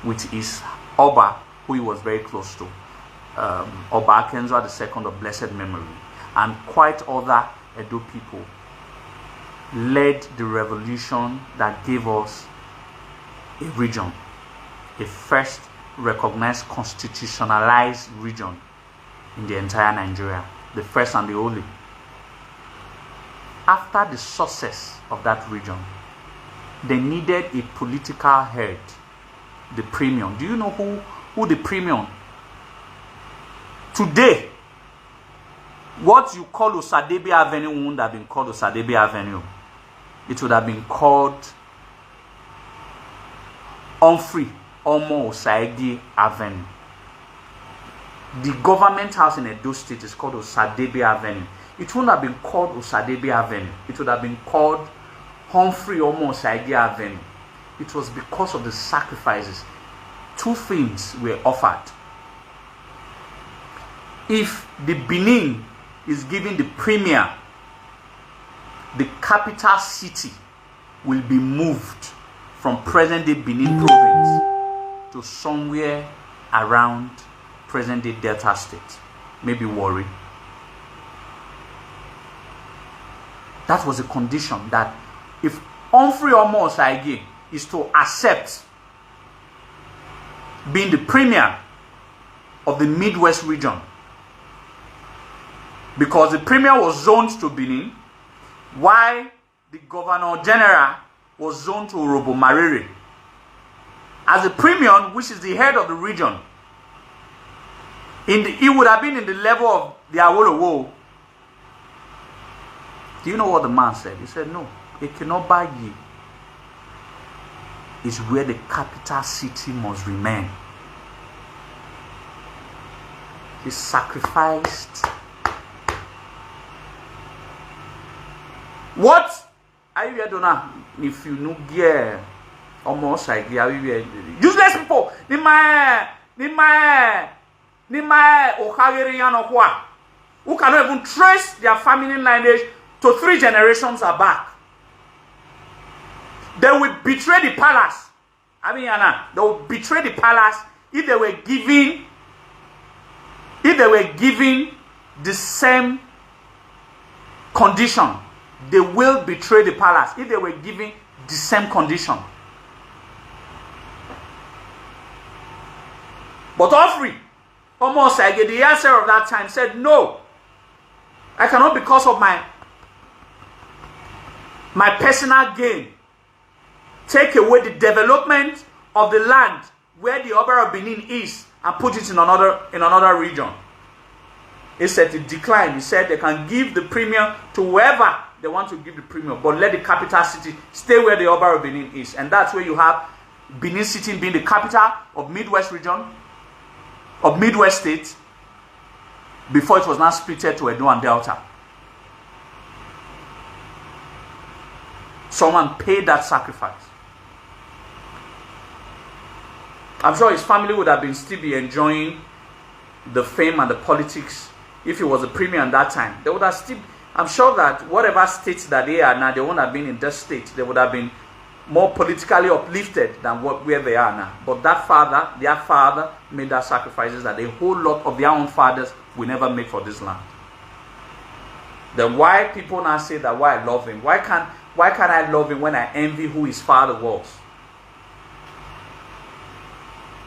which is Oba, who he was very close to, Oba Akenzo II of blessed memory, and quite other Edo people, led the revolution that gave us a region, a first recognized constitutionalized region in the entire Nigeria, the first and the only. After the success of that region, they needed a political head, the premium. Do you know who the premium? Today, what you call Osadebe Avenue wouldn't have been called Osadebe Avenue. It would have been called Humphrey Omosagie Avenue. The government house in Edo State is called Osadebe Avenue. It wouldn't have been called Osadebe Avenue. It would have been called Humphrey Omosagie Avenue. It was because of the sacrifices. 2 things were offered. If the Benin is given the premier, the capital city will be moved from present-day Benin province to somewhere around present-day Delta State, maybe Warri. That was a condition that if Humphrey Omosagie is to accept being the premier of the Midwest region, because the premier was zoned to Benin, while the governor general was zoned to Orobo Mariri. As the premier, which is the head of the region, he would have been in the level of the Awolowo. Do you know what the man said? He said, no, Ekinobayi is where the capital city must remain. He sacrificed. What? Are you here, Donna? If you know, yeah, almost like useless people. Who cannot even trace their family lineage to 3 generations back. They will betray the palace. I mean, Anna, they will betray the palace if they were given the same condition. They will betray the palace if they were given the same condition. But Offrey, almost like the answer of that time, said, no, I cannot, because of my personal gain, take away the development of the land where the Oba of Benin is and put it in another region. He said it declined. He said they can give the premium to whoever they want to give the premium, but let the capital city stay where the Oba of Benin is. And that's where you have Benin City being the capital of Midwest region, of Midwest state, before it was now splitted to Edo and Delta. Someone paid that sacrifice. I'm sure his family would have still be enjoying the fame and the politics if he was a premier at that time. They would have still, I'm sure that whatever states that they are now, they wouldn't have been in that state. They would have been more politically uplifted than where they are now. But their father made that sacrifices that a whole lot of their own fathers will never make for this land. Then why people now say that why I love him? Why can't I love him when I envy who his father was?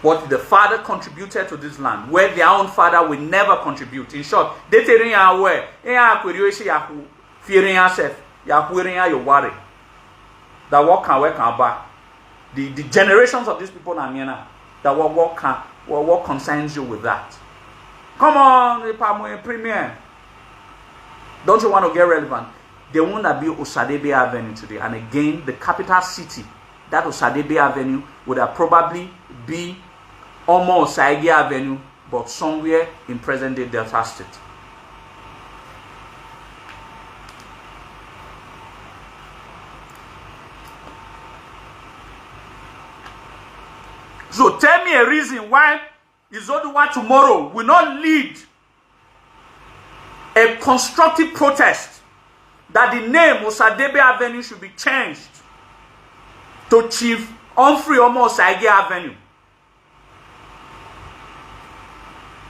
What the father contributed to this land, where their own father will never contribute. In short, they tell you aware. Fearing yourself, you worry. That what can work about the generations of these people now, that what concerns you with that? Come on, premier. Don't you want to get relevant? They want to be Osadebe Avenue today, and again, the capital city, that Osadebe Avenue would have probably be almost Osaigi Avenue, but somewhere in present-day Delta State. So tell me a reason why Izoduwa tomorrow will not lead a constructive protest that the name Osadebe Avenue should be changed to Chief Humphrey Osaigi Avenue.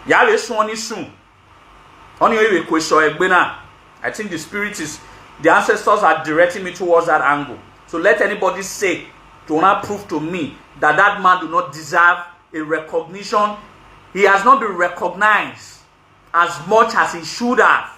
Yahweh Swani soon. I think the ancestors are directing me towards that angle. So let anybody say, to not prove to me that that man do not deserve a recognition. He has not been recognized as much as he should have.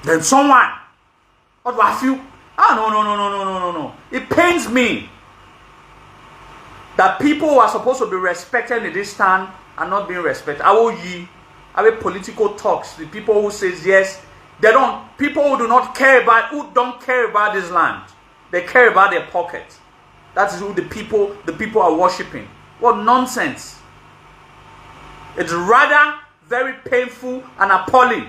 Then someone, what do I feel? No. It pains me that people who are supposed to be respected in this town are not being respected. Amowie, political talks. The people who says yes, people who don't care about this land. They care about their pockets. That is who the people are worshipping. What nonsense. It's rather very painful and appalling.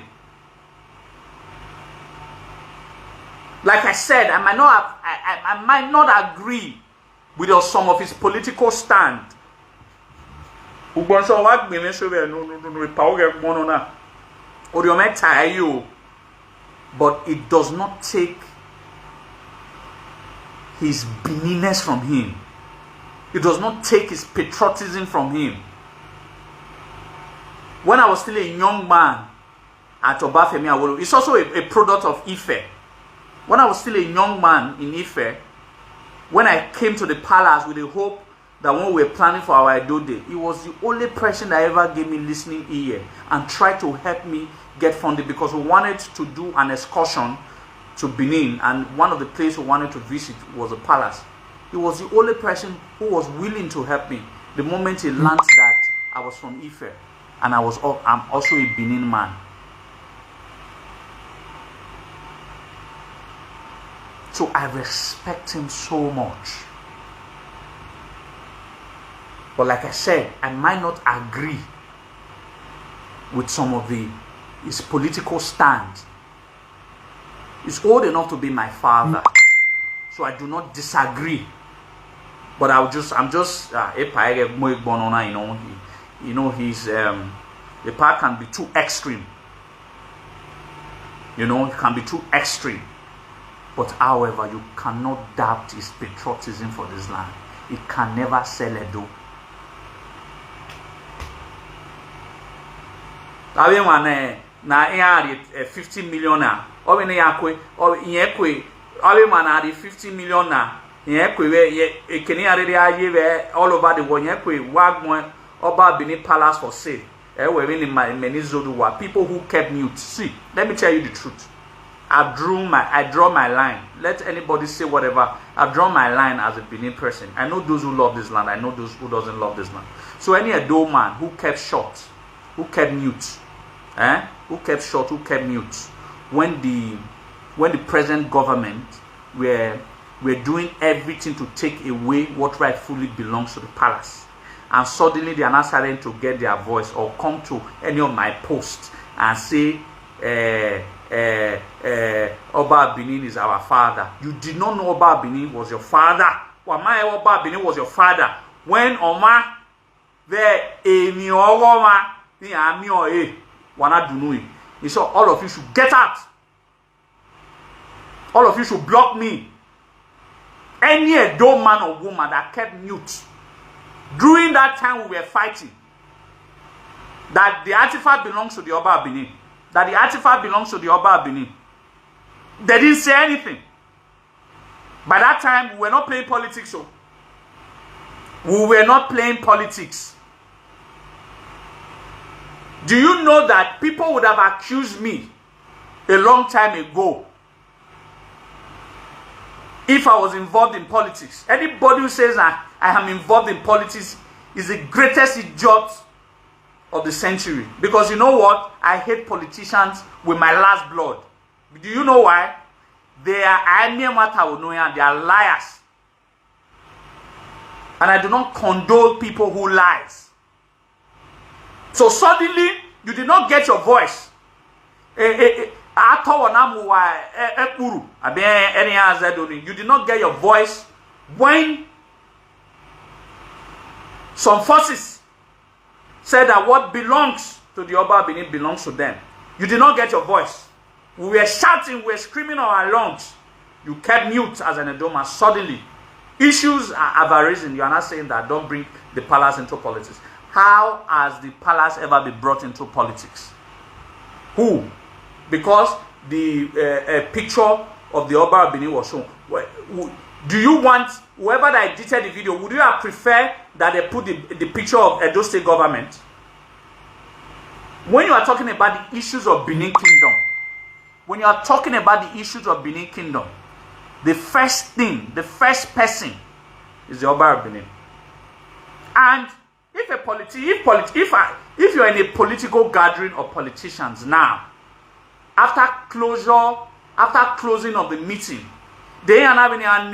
Like I said, I might not agree with some of his political stand. But it does not take his Beniness from him. It does not take his patriotism from him. When I was still a young man at Obafemi Awolowo, it's also a product of Ife. When I was still a young man in Ife, when I came to the palace with the hope that when we were planning for our Edo Day, he was the only person that ever gave me listening ear and tried to help me get funding, because we wanted to do an excursion to Benin, and one of the places we wanted to visit was a palace. He was the only person who was willing to help me the moment he learned that I was from Ife and I'm also a Benin man. So I respect him so much. But like I said, I might not agree with some of his political stand. He's old enough to be my father, so I do not disagree. But I'm just he's the part can be too extreme. It can be too extreme. But however, you cannot doubt his patriotism for this land. He can never sell Edo. Na 50 million na o be na yakwe o yekwe o man na 50 million na yekwe we ekeni arede aye we all over the world yekwe wagmo oba Benin palace for sale we in many Izoduwa. People who kept mute. See, let me tell you the truth. I draw my line. Let anybody say whatever. I draw my line as a Benin person. I know those who love this land. I know those who doesn't love this land. So any Edo man who kept short, who kept mute, who kept short, who kept mute, when the present government were doing everything to take away what rightfully belongs to the palace, and suddenly they are not starting to get their voice or come to any of my posts and say Oba Benin is our father. You did not know Oba Benin was your father. Why Oba Benin was your father? When Oma there emi ogoma ni ami oye wana dunui. He said all of you should get out. All of you should block me. Any Edo man or woman that kept mute during that time we were fighting, that the artifact belongs to the Oba Benin. That the artifact belongs to the Oba Benin. They didn't say anything. By that time, we were not playing politics. So we were not playing politics. Do you know that people would have accused me a long time ago if I was involved in politics? Anybody who says I am involved in politics is the greatest idiot of the century. Because you know what? I hate politicians with my last blood. Do you know why? They are liars. And I do not condone people who lies. So suddenly, you did not get your voice. You did not get your voice when some forces said that what belongs to the Oba Benin belongs to them. You did not get your voice. We were shouting, we were screaming on our lungs. You kept mute as an Edo man. Suddenly, issues have arisen. You are not saying that don't bring the palace into politics. How has the palace ever been brought into politics? Who? Because the picture of the Oba Benin was shown. Do you want, whoever that edited the video, would you have preferred that they put the picture of Edo State government? When you are talking about the issues of Benin Kingdom, when you are talking about the issues of Benin Kingdom, the first thing, the first person is the Oba of Benin. And if you're in a political gathering of politicians now, after closing of the meeting, they are having a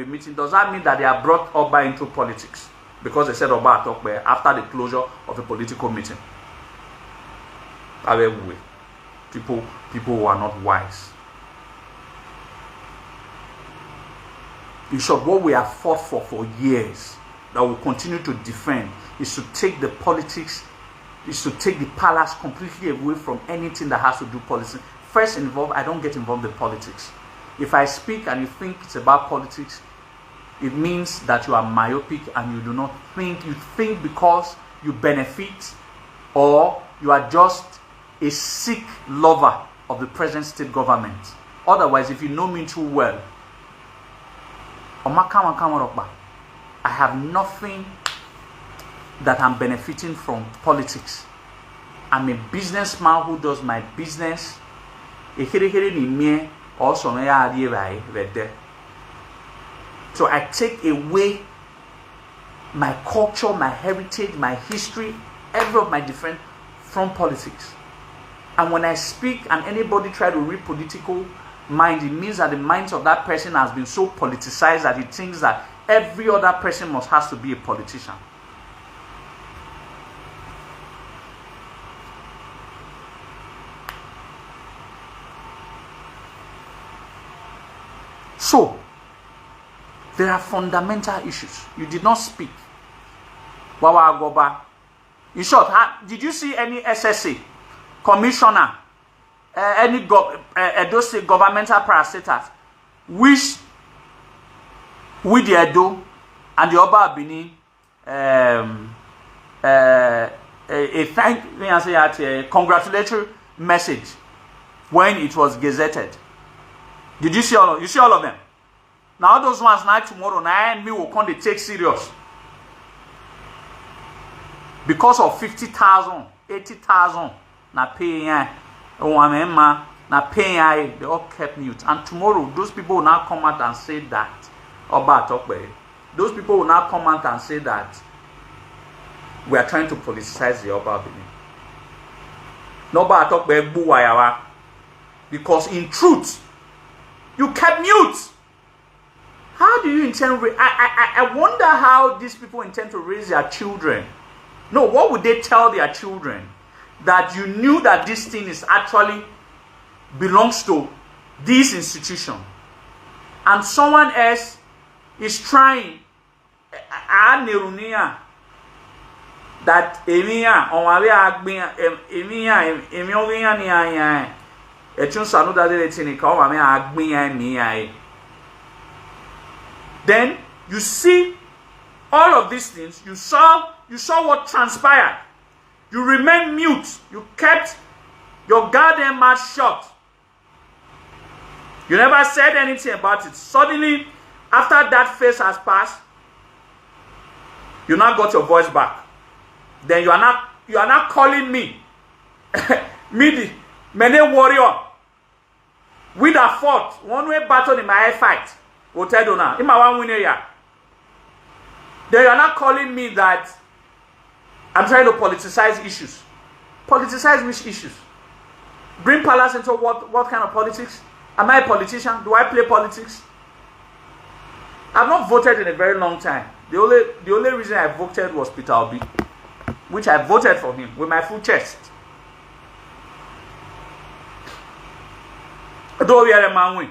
meeting. Does that mean that they have brought Oba into politics? Because they said Oba Atokbe after the closure of a political meeting. People who are not wise. In short, what we have fought for years, that we continue to defend, is to take the politics, is to take the palace completely away from anything that has to do politics. First involved, I don't get involved in politics. If I speak and you think it's about politics, it means that you are myopic and you do not think. You think because you benefit, or you are just a sick lover of the present state government. Otherwise, if you know me too well, I have nothing that I'm benefiting from politics. I'm a businessman who does my business. So I take away my culture, my heritage, my history, every of my different from politics. And when I speak and anybody try to read political mind, it means that the mind of that person has been so politicized that he thinks that every other person has to be a politician. So, there are fundamental issues. You did not speak. Wawa Agoba. In short, did you see any SSA, commissioner, any Edo State governmental parastatals, which with the Edo and the Oba Bini a congratulatory message when it was gazetted? Did you see all of, all of them? Now those ones now tomorrow now and me will come to take serious. Because of 50,000, 80,000 na pay na pay they all kept mute. And tomorrow those people will now come out and say that those people will now come out and say that we are trying to politicize the Oba Benin. Because in truth, you kept mute. How do you intend? I wonder how these people intend to raise their children. No, what would they tell their children? That you knew that this thing is actually belongs to this institution, and someone else is trying. That then you see all of these things. You saw what transpired. You remained mute. You kept your goddamn mouth shut. You never said anything about it. Suddenly, after that phase has passed, you now got your voice back. Then you are not calling me, me the many warrior, with a fought one way battle in my fight. Will tell you now, in my one winner here. Then you are not calling me that I'm trying to politicize issues. Politicize which issues? Bring Palace into what kind of politics? Am I a politician? Do I play politics? I've not voted in a very long time. The only reason I voted was Peter Obi, which I voted for him with my full chest. Though we are a man win,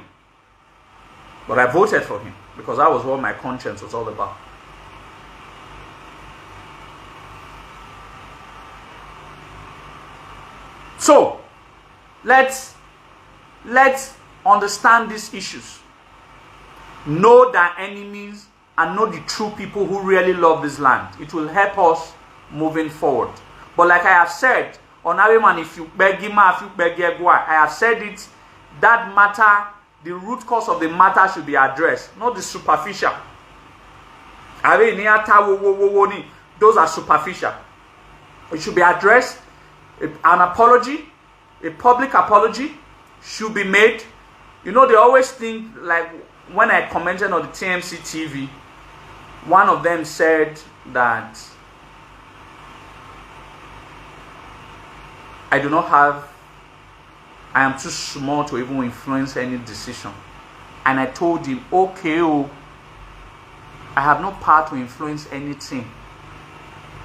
but I voted for him because that was what my conscience was all about. So, let's understand these issues. Know their enemies and know the true people who really love this land. It will help us moving forward. But like I have said, on Areman, if you beg him, if you beg I have said it, that matter, the root cause of the matter should be addressed, not the superficial. Those are superficial. It should be addressed. An apology, a public apology should be made. You know, they always think, like when I commented on the TMC TV, one of them said that I am too small to even influence any decision. And I told him, okay, I have no power to influence anything.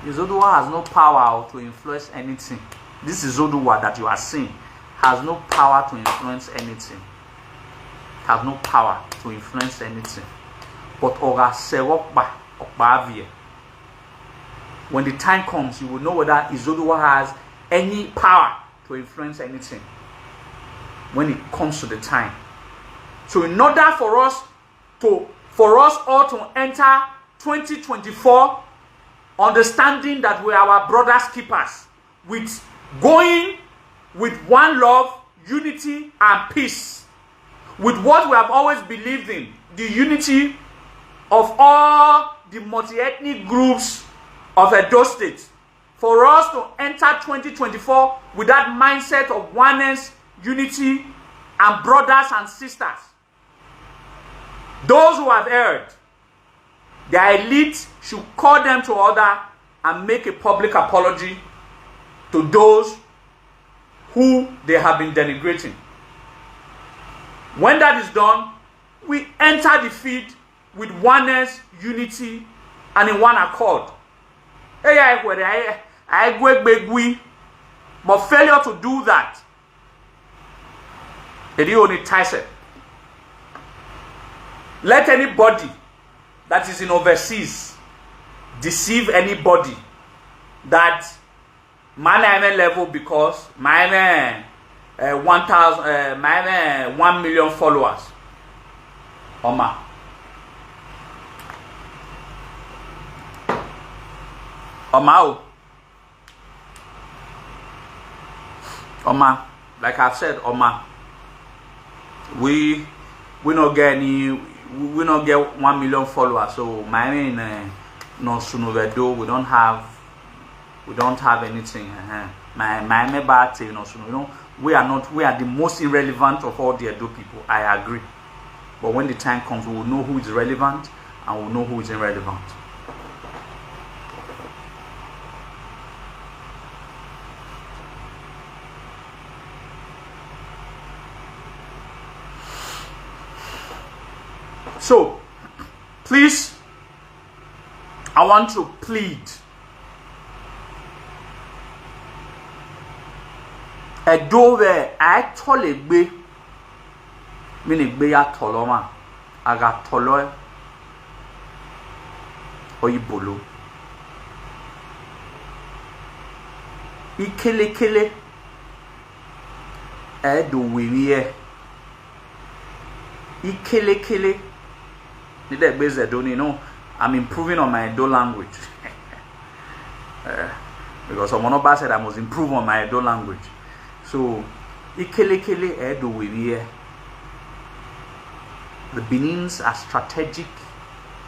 Izoduwa has no power to influence anything. This Izoduwa that you are seeing has no power to influence anything. Has no power to influence anything. But when the time comes, you will know whether Izoduwa has any power to influence anything. When it comes to the time. So in order for us all to enter 2024 understanding that we are our brother's keepers, with going with one love, unity, and peace, with what we have always believed in, the unity of all the multi-ethnic groups of Edo State, for us to enter 2024 with that mindset of oneness, unity, and brothers and sisters. Those who have erred, their elite should call them to order and make a public apology to those who they have been denigrating. When that is done, we enter the field with oneness, unity, and in one accord. But failure to do that, it only ties it. Let anybody that is in overseas deceive anybody that my level because my 1 million followers. Oma. Oma, like I've said, Oma, we not get any, we not get 1 million followers. So my no Sunovedo, we don't have anything. My bad no Suno, you know, we are the most irrelevant of all the Edo people. I agree. But when the time comes, we will know who is relevant and we will know who is irrelevant. So, please, I want to plead. Edo where I told a be, meaning be a toloma, I got tolo or ibolo. Ikele Edo we Ikele. You know, I'm improving on my Edo language. Because someone said I must improve on my Edo language. So, Ikele Edo Wirie. The Benins are strategic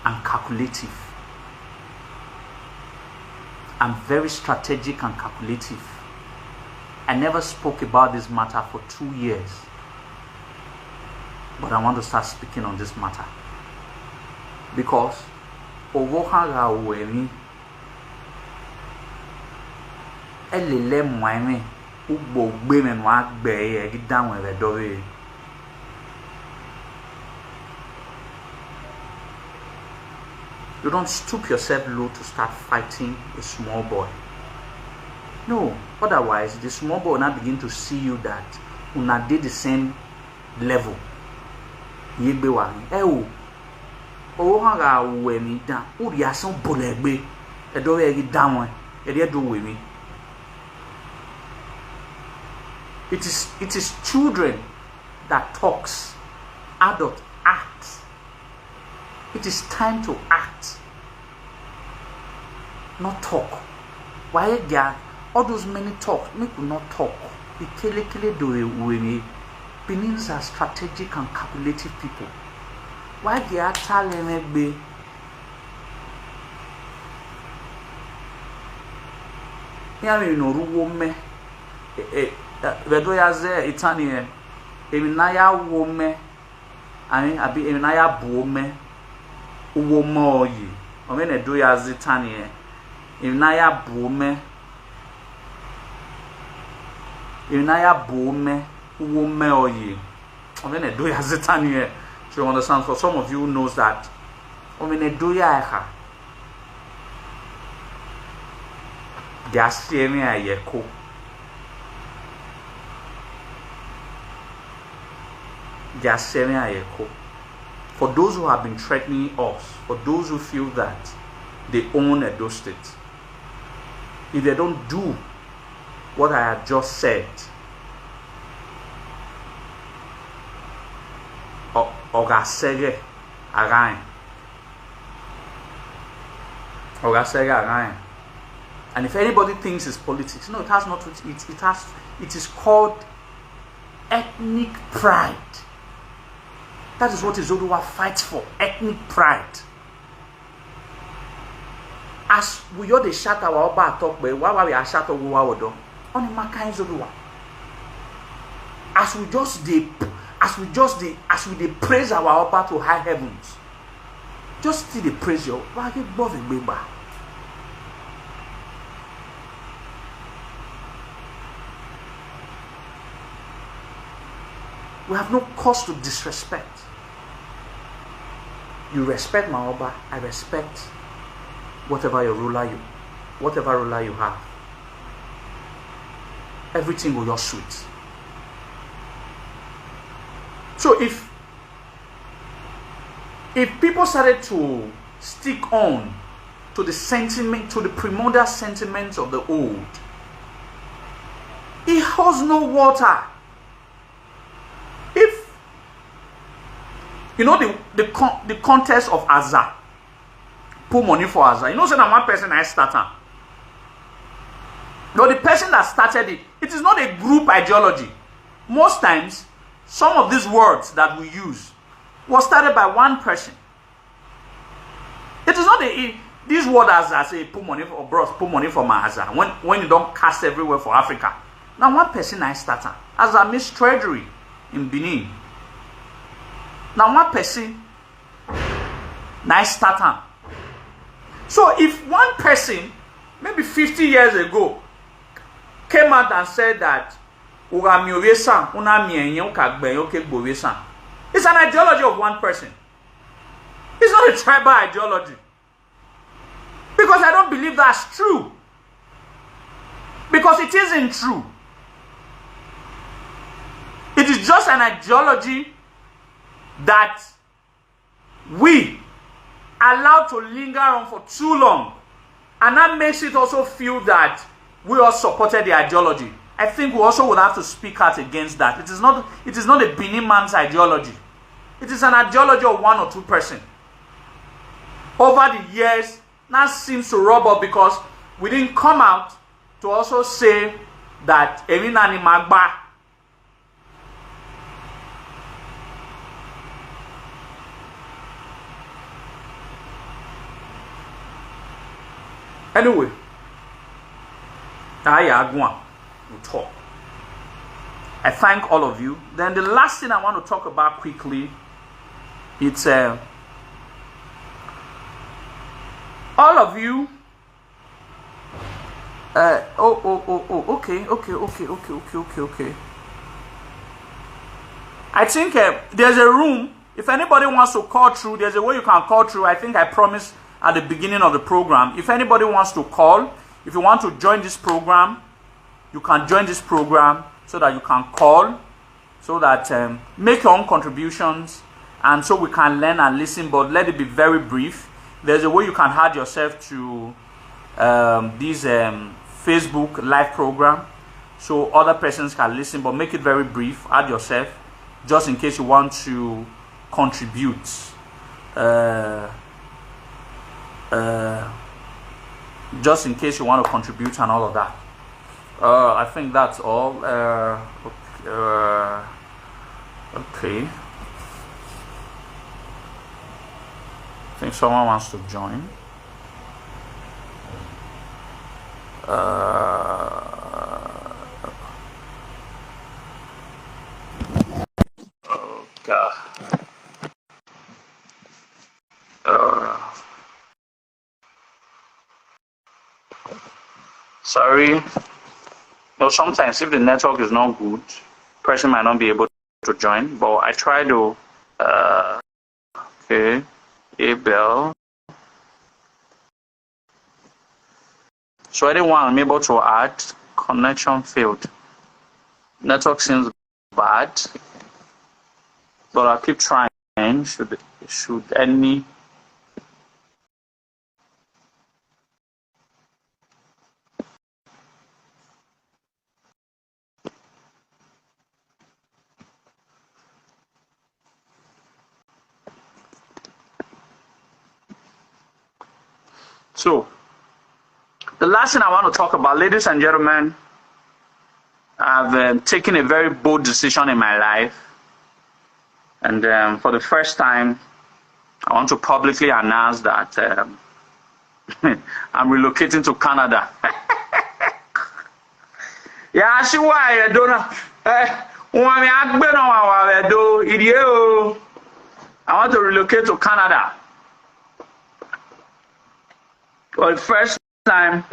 and calculative. I'm very strategic and calculative. I never spoke about this matter for 2 years. But I want to start speaking on this matter. Because Ovohaga Weni Elele Mwame Ubo Bemen Wak Bay down with a dory. You don't stoop yourself low to start fighting a small boy. No, otherwise the small boy will not begin to see you that will not did the same level. Yebewa Oh, how we me down. Oh, you are so bullet. A door down. A dear do with me. It is children that talks. Adult acts. It is time to act, not talk. Why there all those many talk? Make you not talk. The kele do with me. Benins are strategic and calculative people. Why they are telling me you know woman vedoyaze itanie eminaya wome ani abi eminaya buome uwomoyi omene doyaze tanie eminaya buome uwome oyi omene doyaze tanie. So you understand, for some of you knows that for those who have been threatening us, for those who feel that they own Edo State, if they don't do what I have just said, Ogasege Arain. And if anybody thinks it's politics, no, it has not. It is called ethnic pride. That is what Izoduwa fights for. Ethnic pride. As we all the shut our Oba talk, but why we are shut over our door? On the Maka Izoduwa. As we praise our Oba to high heavens. Just see the praise your why you above the baby. We have no cause to disrespect. You respect my Oba, I respect whatever ruler you have. Everything will just sweet. So if people started to stick on to the sentiment, to the primordial sentiments of the old, it holds no water. If you know the contest of Azar, put money for Azar. You know, say that one person I started. No, the person that started it, it is not a group ideology. Most times, some of these words that we use was started by one person. It is not these words as say put money for bros, put money for my Azar. When you don't cast everywhere for Africa. Now one person I started as a Miss Treasury in Benin. Now one person nice starter. So if one person maybe 50 years ago came out and said that it's an ideology of one person. It's not a tribal ideology. Because I don't believe that's true. Because it isn't true. It is just an ideology that we allowed to linger on for too long. And that makes it also feel that we all supported the ideology. I think we also would have to speak out against that. It is not a Benin man's ideology. It is an ideology of one or two persons. Over the years, that seems to rub up because we didn't come out to also say that Eminani Magba. Anyway, we'll talk. I thank all of you. Then the last thing I want to talk about quickly, it's all of you. Okay. I think there's a room. If anybody wants to call through, there's a way you can call through. I think I promised at the beginning of the program. If anybody wants to call, if you want to join this program, you can join this program so that you can call, so that make your own contributions, and so we can learn and listen, but let it be very brief. There's a way you can add yourself to this Facebook live program, so other persons can listen, but make it very brief. Add yourself, just in case you want to contribute. Just in case you want to contribute and all of that. I think that's all. Okay. I think someone wants to join. Oh God. Sorry. No, sometimes if the network is not good, person might not be able to join. But I try to. Okay. Abel. So anyone I'm able to add, connection failed. Network seems bad, but I'll keep trying. Should any. So, the last thing I want to talk about, ladies and gentlemen, I've taken a very bold decision in my life. And for the first time, I want to publicly announce that I'm relocating to Canada. Yeah, see why I don't know. I want to relocate to Canada. For the first time,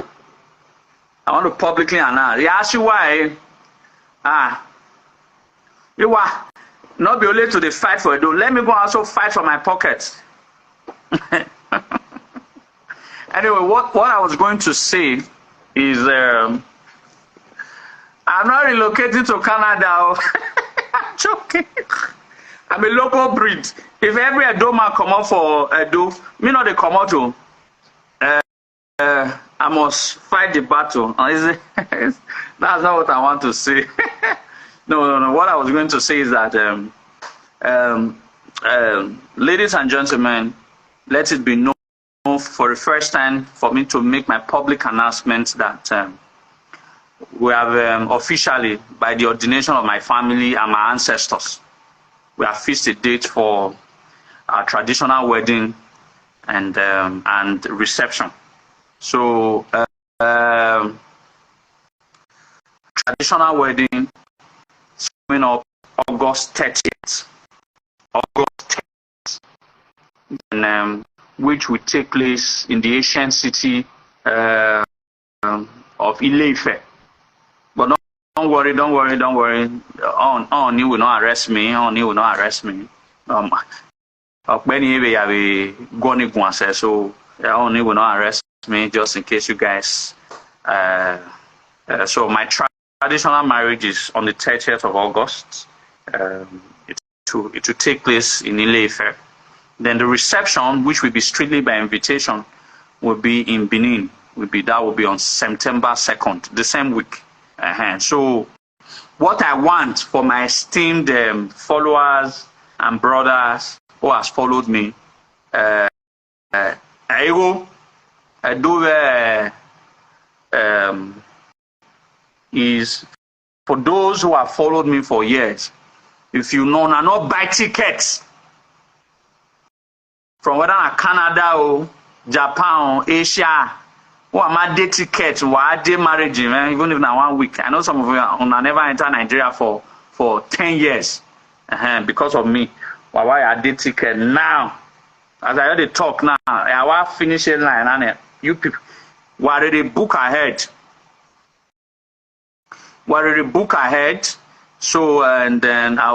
I want to publicly announce. Yeah, see why. You are not be only to the fight for Edo. Let me go also fight for my pockets. Anyway, what I was going to say is I'm not relocating to Canada. I'm joking. I'm a local breed. If every Edo man come out for Edo, me not they come out to. I must fight the battle. That's not what I want to say. No. What I was going to say is that, ladies and gentlemen, let it be known for the first time for me to make my public announcement that we have officially, by the ordination of my family and my ancestors, we have fixed a date for our traditional wedding and reception. So, traditional wedding is coming up August 30th. And, which will take place in the ancient city of Ile-Ife. But don't worry. You will not arrest me. You will not arrest me. So you will not arrest me, just in case you guys. So my traditional marriage is on the 30th of August. It will take place in Ile-Ife. Then the reception, which will be strictly by invitation, will be in Benin. That will be on September 2nd, the same week. So what I want for my esteemed followers and brothers who has followed me, is for those who have followed me for years. If you know, not buy tickets from whether Canada or Japan or Asia, or my day tickets, or day marriage, even if now 1 week. I know some of you are never enter Nigeria for 10 years because of me. Why I did ticket now? As I already talk now, I will finish it line and you people were already book ahead. So and then I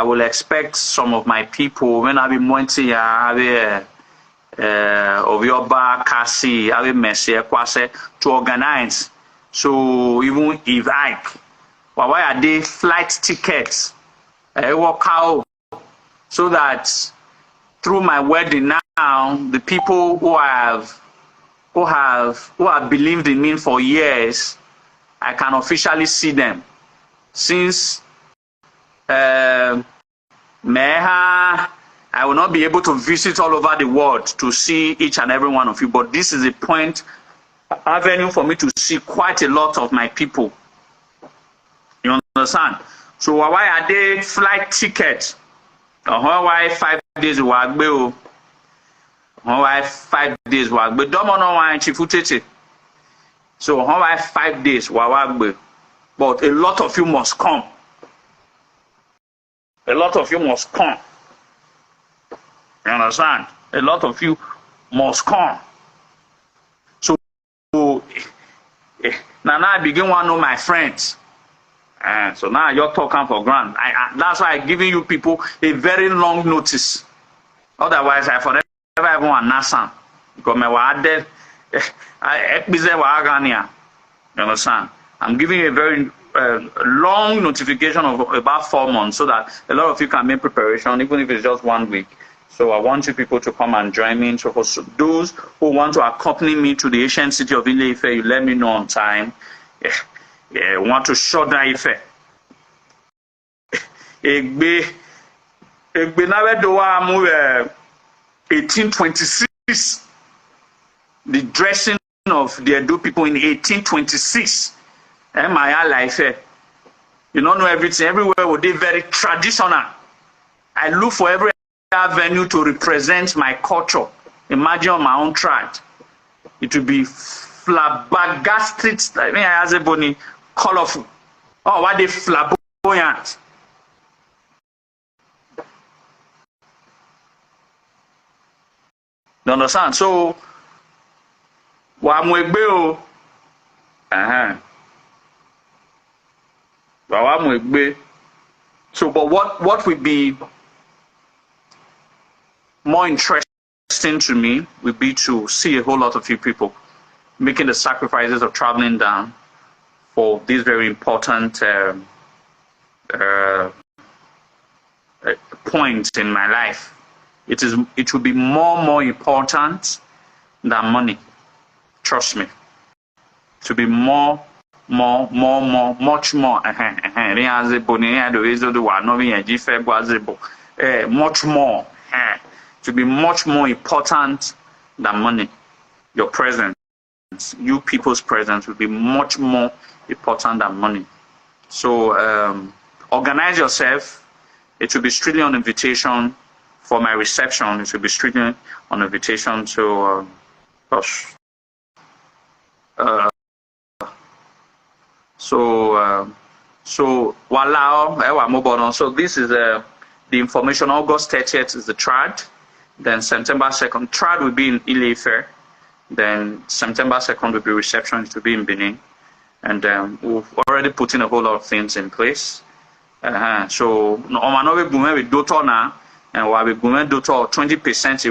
will expect some of my people when I be Monty, I be Ovioba, Kasi, I be Messi, Kwase to organize. So even if why are they flight tickets? I walk out so that through my wedding now, the people who have believed in me for years, I can officially see them. Since I will not be able to visit all over the world to see each and every one of you, but this is a avenue for me to see quite a lot of my people. You understand? So why are they flight tickets? Why 5 days work? Why 5 days work? But don't know why Chifutete. So why 5 days work? But a lot of you must come. A lot of you must come. You understand? A lot of you must come. So now I begin to know my friends. So now you're talking for granted. That's why I'm giving you people a very long notice. Otherwise, I forever everyone Nasan. Because my you understand? I'm giving you a very long notification of about 4 months so that a lot of you can make preparation, even if it's just 1 week. So I want you people to come and join me. So for those who want to accompany me to the ancient city of Ile-Ife, you let me know on time. Want to shut down Ife. Egbe nawe doa mu 1826. The dressing of the Edo people in 1826. My life. You don't know everything. Everywhere would be very traditional. I look for every avenue to represent my culture. Imagine on my own tribe. It will be flabbergasted. I mean, as a bony, colorful. Oh, what they flamboyant. You understand? So, Wamwegbe. So, but what would be more interesting to me would be to see a whole lot of you people making the sacrifices of traveling down for this very important point in my life. It will be more important than money. Trust me. To be much more. Much more to be much more important than money. Your presence, you people's presence will be much more important than money. So organize yourself. It will be strictly on invitation for my reception. It will be strictly on invitation to so voila, so this is the information. August 30th is the trad. Then September 2nd, trad will be in Ile-Ife. Then September 2nd will be reception. It will be in Benin. And we've already put in a whole lot of things in place. So Omanowe Gume with daughter now, and while we Gume daughter 20%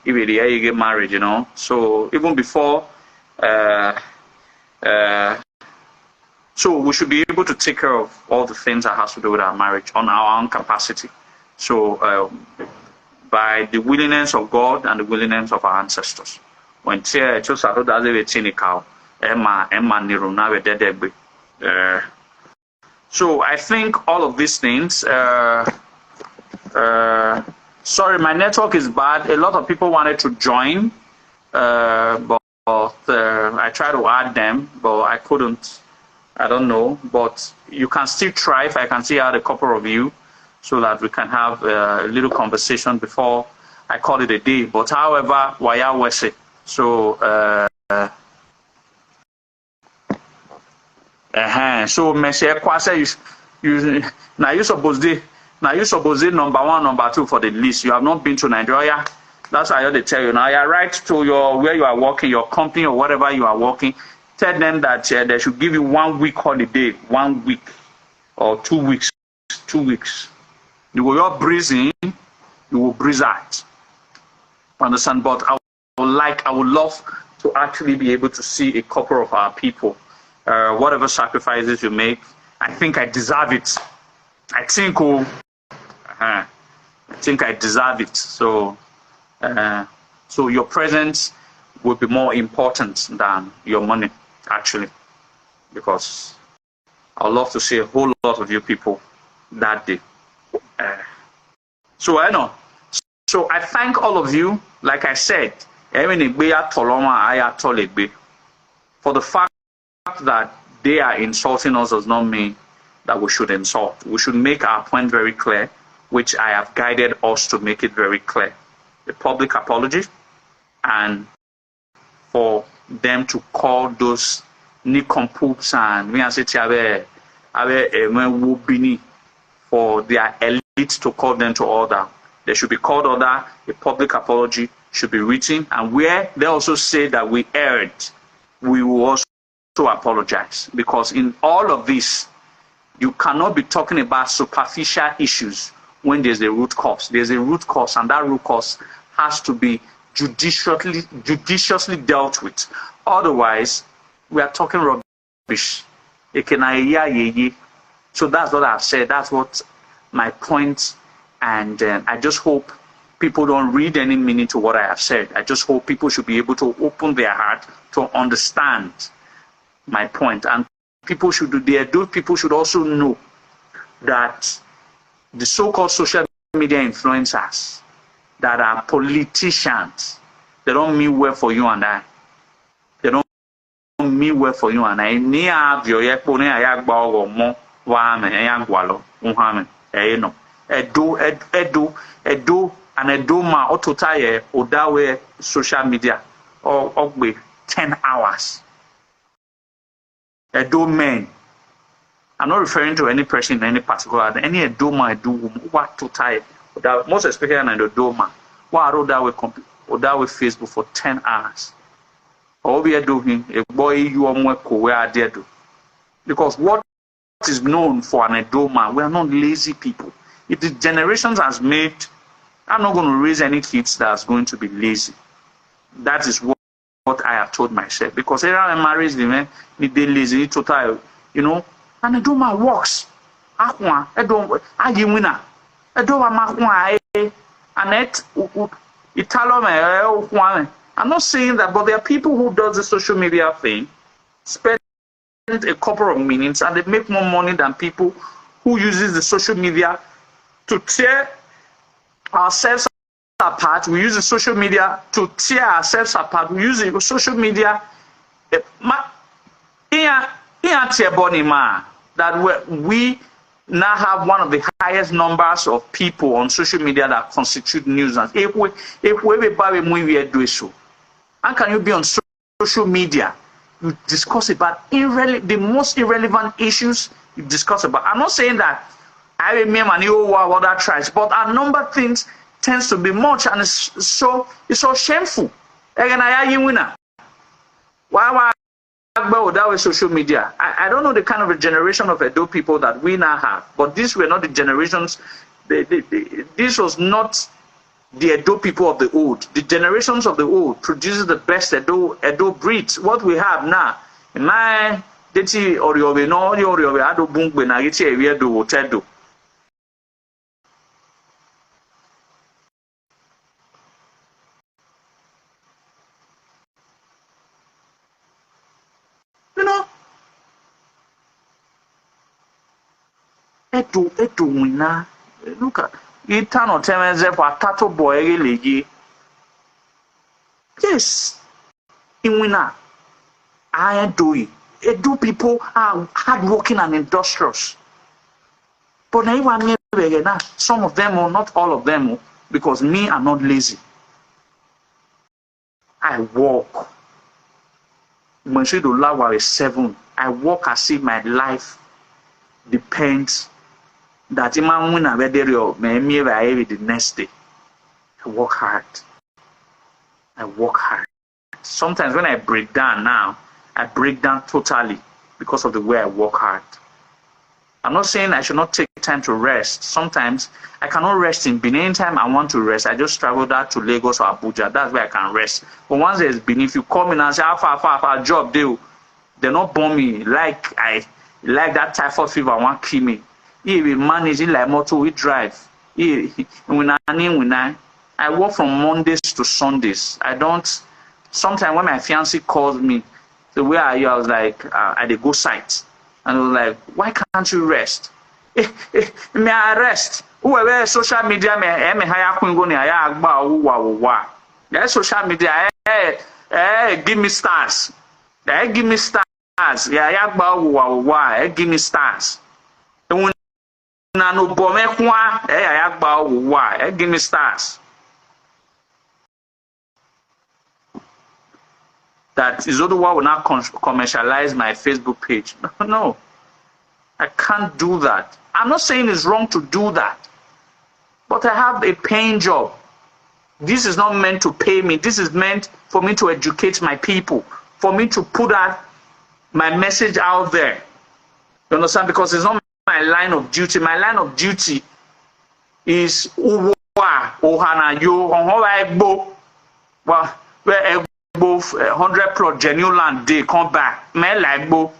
if you get married, you know. So even before so we should be able to take care of all the things that has to do with our marriage on our own capacity. So by the willingness of God and the willingness of our ancestors. When so I think all of these things sorry, my network is bad. A lot of people wanted to join, but I tried to add them, but I couldn't. I don't know, but you can still try if I can see out a couple of you so that we can have a little conversation before I call it a day. But however, waya wese. So so Monsieur Kwase, you now you supposed to number 1, number 2 for the list. You have not been to Nigeria. That's why I tell you now. You write to your where you are working, your company or whatever you are working. Tell them that they should give you 1 week holiday, 1 week or 2 weeks. 2 weeks. You will not breeze in, you will breeze out. Understand? But I would love to actually be able to see a couple of our people. Whatever sacrifices you make, I think I deserve it. I think I deserve it. So so your presence will be more important than your money, actually, because I'd love to see a whole lot of you people that day. So I know. So I thank all of you. Like I said, for the fact that they are insulting us does not mean that we should insult. We should make our point very clear, which I have guided us to make it very clear. A public apology, and for them to call those nincompoops and for their elite to call them to order. They should be called order. A public apology should be written, and where they also say that we erred, we will also apologize, because in all of this, you cannot be talking about superficial issues when there's a root cause. There's a root cause, and that root cause has to be judiciously dealt with. Otherwise, we are talking rubbish. So that's what I've said. That's what my point. And I just hope people don't read any meaning to what I have said. I just hope people should be able to open their heart to understand my point. And people should people should also know that the so-called social media influencers that are politicians, they don't mean well for you and I. They don't mean well for you and I. Edo and Edoma ototaye odawe social media or ogbe 10 hours. Edo men. I'm not referring to any person in any particular, any Edo man, Edo woman, who are too tired. Most especially an Edo man, who are that way Facebook for 10 hours. Or we are doing a boy you are more where are there do. Because what is known for an Edo man, we are not lazy people. If the generations has made, I'm not going to raise any kids that's going to be lazy. That is what I have told myself. Because everyone marries the man, they lazy, total, you know, and Edo man works. Akwa, Edo, I winner. Edo man, and Italo man, I'm not saying that, but there are people who does the social media thing, spend a couple of minutes, and they make more money than people who uses the social media to tear ourselves apart. We use the social media to tear ourselves apart. We use the social media that we now have one of the highest numbers of people on social media that constitute news. If we do so, how can you be on social media? You discuss about the most irrelevant issues. You discuss about. I'm not saying that I remember other tribes, but our number of things tends to be much, and it's so shameful. Again, why that was social media? I don't know the kind of a generation of Edo people that we now have, but these were not the generations. This was not the Edo people of the old. The generations of the old produces the best Edo breeds. What we have now, in my deti oriobe no oriobe ado bungbe na giti ewe do wotedo. You know, Edo wina. Look at Itano Temenze for Tato Boy Legi. Yes, in winner, I do it. Edo people are hardworking and industrious. But some of them, or not all of them, because me, I'm not lazy. I walk. When she do lawa is 7, I walk as if my life depends. That man win a video, me the next day. I work hard. Sometimes when I break down now, I break down totally because of the way I work hard. I'm not saying I should not take time to rest. Sometimes I cannot rest in Benin. Anytime I want to rest, I just travel that to Lagos or Abuja. That's where I can rest. But once there's Benin, if you come in and say, how far job, they're not bomb me like that typhoid fever won't kill me. He will manage it like motor, we drive. I work from Mondays to Sundays. I don't. Sometimes when my fiancé calls me, so where are you? I was like, I dey go site. And I was like, why can't you rest? May I rest? Whoever social media me hire kwingo ni aya agba wa. Yeah, social media give me stars. Give me stars. Yeah, agba wa. Give me stars. Na no bome kwa agba wa. Give me stars. That Izoduwa will not commercialize my Facebook page. No, I can't do that. I'm not saying it's wrong to do that, but I have a paying job. This is not meant to pay me. This is meant for me to educate my people, for me to put out my message out there. You understand? Because it's not my line of duty. My line of duty is uwa ohana yo onho well where both 100 plus genuine land they come back. Man like both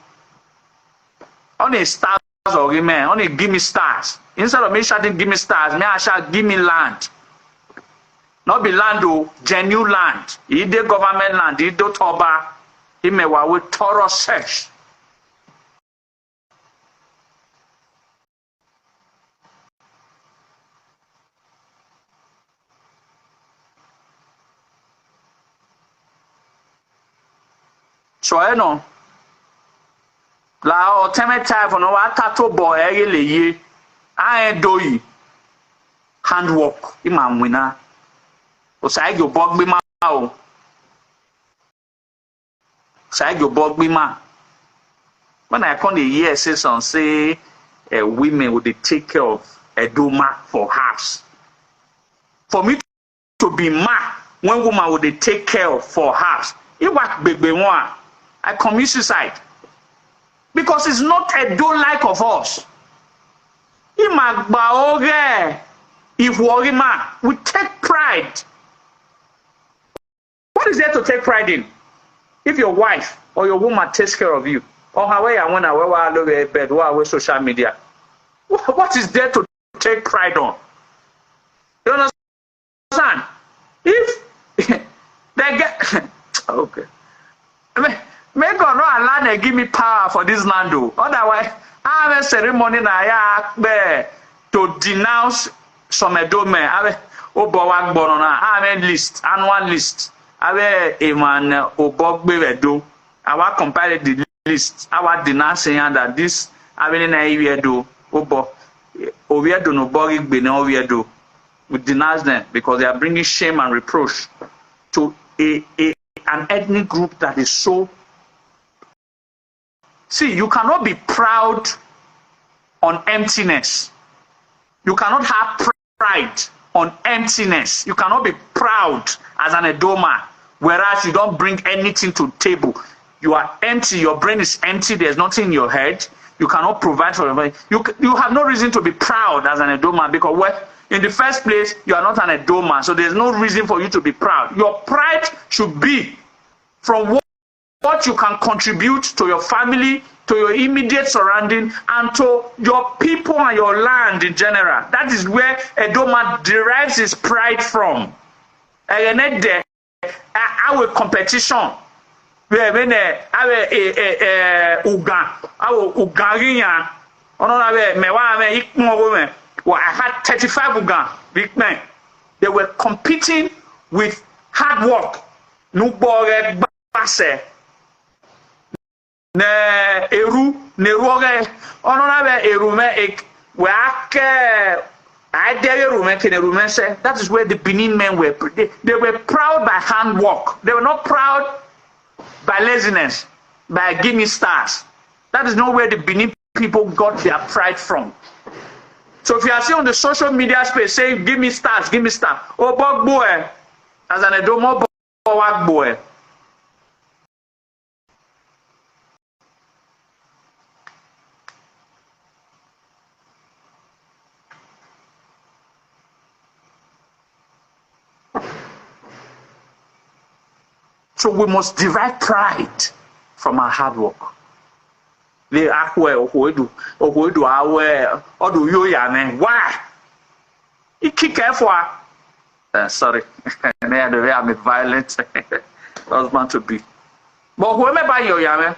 on a stars or man on a give me stars. Instead of me shouting give me stars, me I shout give me land. Not be land though, genuine land. He did government land, he do toba, he may with thorough search. So I know. La o teme type no wa tato boy ye I do handwork imam wina o sai go bog be ma o Say your bog man. When I come the year say women would take care of a doma for house. For me to be ma, when woman would they take care of for house, it was baby one. I commit suicide because it's not a do like of us. If worry man, we take pride. What is there to take pride in? If your wife or your woman takes care of you, or however I want to bed or social media, what is there to take pride on? You understand? If they get okay, may God not allow them give me power for this land, though. Otherwise, I have a ceremony to denounce some edome. I have a list, annual list. I have a man obogbedo. I will compile the list. I will denounce that this I mean I do obo oviedo no boring be no oviedo. We denounce them because they are bringing shame and reproach to an ethnic group that is so. See, you cannot be proud on emptiness. You cannot have pride on emptiness. You cannot be proud as an Edoma, whereas you don't bring anything to the table. You are empty. Your brain is empty. There's nothing in your head. You cannot provide for your you have no reason to be proud as an Edoma because in the first place, you are not an Edoma, so there's no reason for you to be proud. Your pride should be from what you can contribute to your family, to your immediate surrounding, and to your people and your land in general. That is where Edoma derives his pride from. Our competition. Where when I had 35 Ugan big men. They were competing with hard work. No bore basse. Ne eru ne roge. Ononabe erume ek wake. I dare rume kene rume say. That is where the Benin men were. They were proud by handwork. They were not proud by laziness, by giving stars. That is not where the Benin people got their pride from. So if you are seeing on the social media space saying, give me stars, oh, bog boy, as an Edomo boy. So we must derive pride from our hard work. They are who awe or do you yame? Why? You kick for sorry, I'm a violent husband to be. But whoever buy your yame.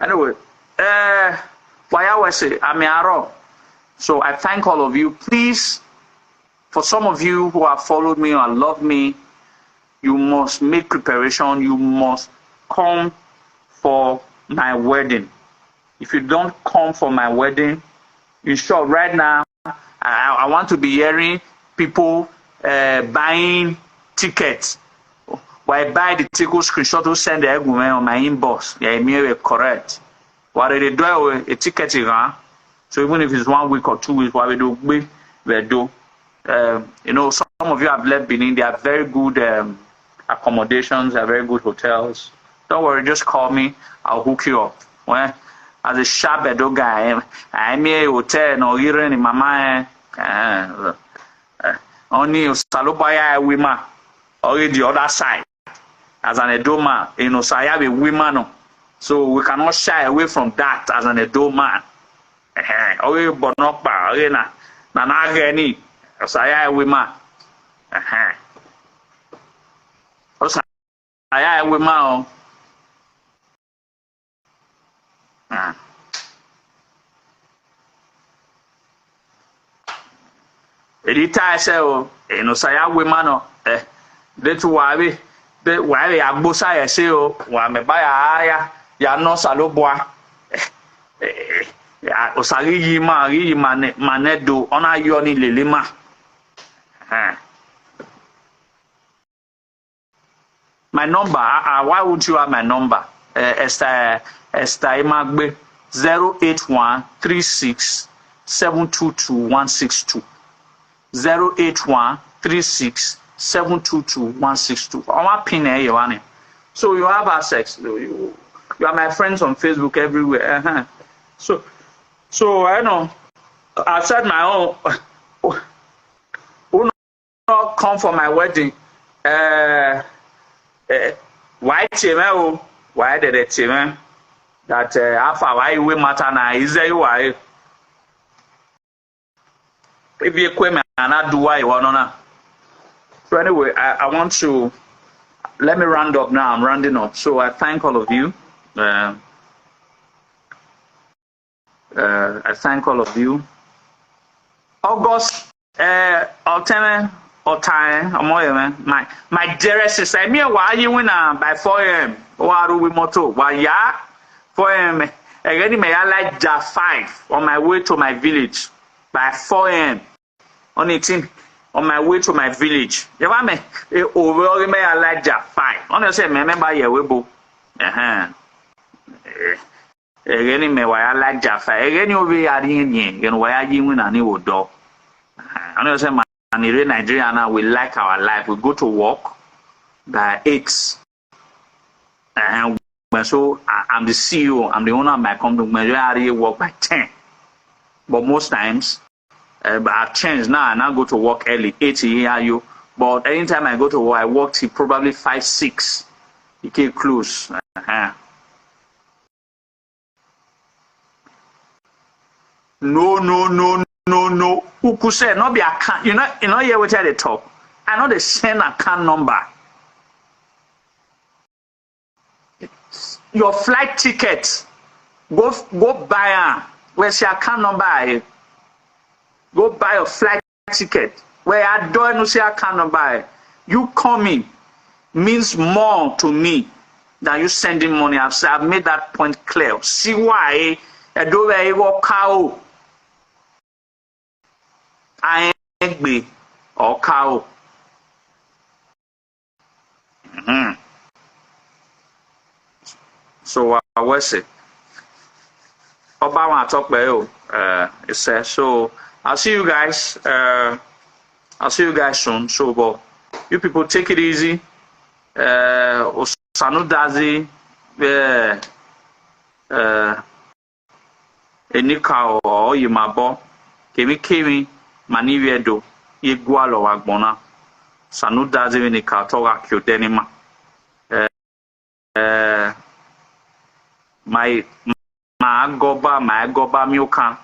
Anyway, why I was say I'm a so I thank all of you. Please, for some of you who have followed me and love me, you must make preparation. You must come for my wedding. If you don't come for my wedding, in short, right now, I want to be hearing people buying tickets. Why buy the ticket screenshot to send the argument on my inbox? Yeah, me correct. What they do a ticket here? So even if it's 1 week or 2 weeks, what we do, we do. You know, some of you have left Benin. They are very good accommodations. They are very good hotels. Don't worry, just call me. I'll hook you up. Well, as a sharp Edo guy, I'm a hotel no even in my mind. Only Salobaya women, or the other side. As an Edo man, you know, so I have a woman. So we cannot shy away from that as an Edo man. Oye bonokpa oye na geni osaya wema osaya wema o edita se o eno saya wema no detu wawe agbosa ye se o wa me ba ya no salobwa osari yi ma manedo ona yo ni lelema My number, why would you have my number? Esther Imagbe 08136722162. 08136722162. I want pin here, you so you have access. You are my friends on Facebook everywhere. So I know. I said my own. Who not come for my wedding? Why chemo? Why did it chemo? That after why we matter now? Is there why? If you come and I do why you want. So anyway, I want to let me round up now. I'm rounding up. So I thank all of you. I thank all of you. August, Amowie, my dearest sister, me why you win by 4 a.m. Or we motto, why ya 4 a.m. Again, may I like ja 5 on my way to my village by 4 a.m. on 18 on my way to my village. You want me? Over may I like ja 5. Honestly, remember your webo. Again, may why I like ja 5. Again, you be adding in, you know, why are you win a new door? Honestly, and in Nigeria now, we like our life. We go to work by 8. And so I'm the CEO, I'm the owner of my company. Majority work by 10. But most times, I've changed now. I now go to work early, 8 a.m. But anytime I go to work, I work till probably 5, 6. You get close. No. Who could say not be account? You know here what they talk. I know they send account number. Your flight ticket. Go buy where's your account number? Go buy your flight ticket. Where I don't know your account number. You coming means more to me than you sending money. I've made that point clear. See why I do where you walk out. I ain't be or cow. So I was it. Obama talk by you. It says so. I'll see you guys. I'll see you guys soon. So, but you people take it easy. Osanu Dazi. Enika or you my boy. Kemi. Maniviedo, Igualo Wagbona, Sanu Dazi in the Katoga Kyodenima. My goba Muka.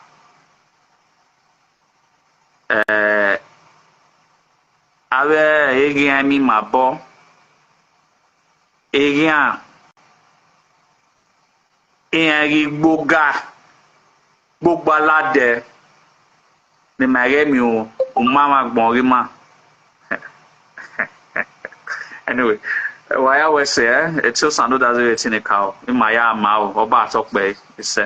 Ave Egiami Mabo Egian Eagi Bogalade. The Maremio, Mama Borima. Anyway, why I always say it's just another in a cow in my mouth or bar talk bay. It's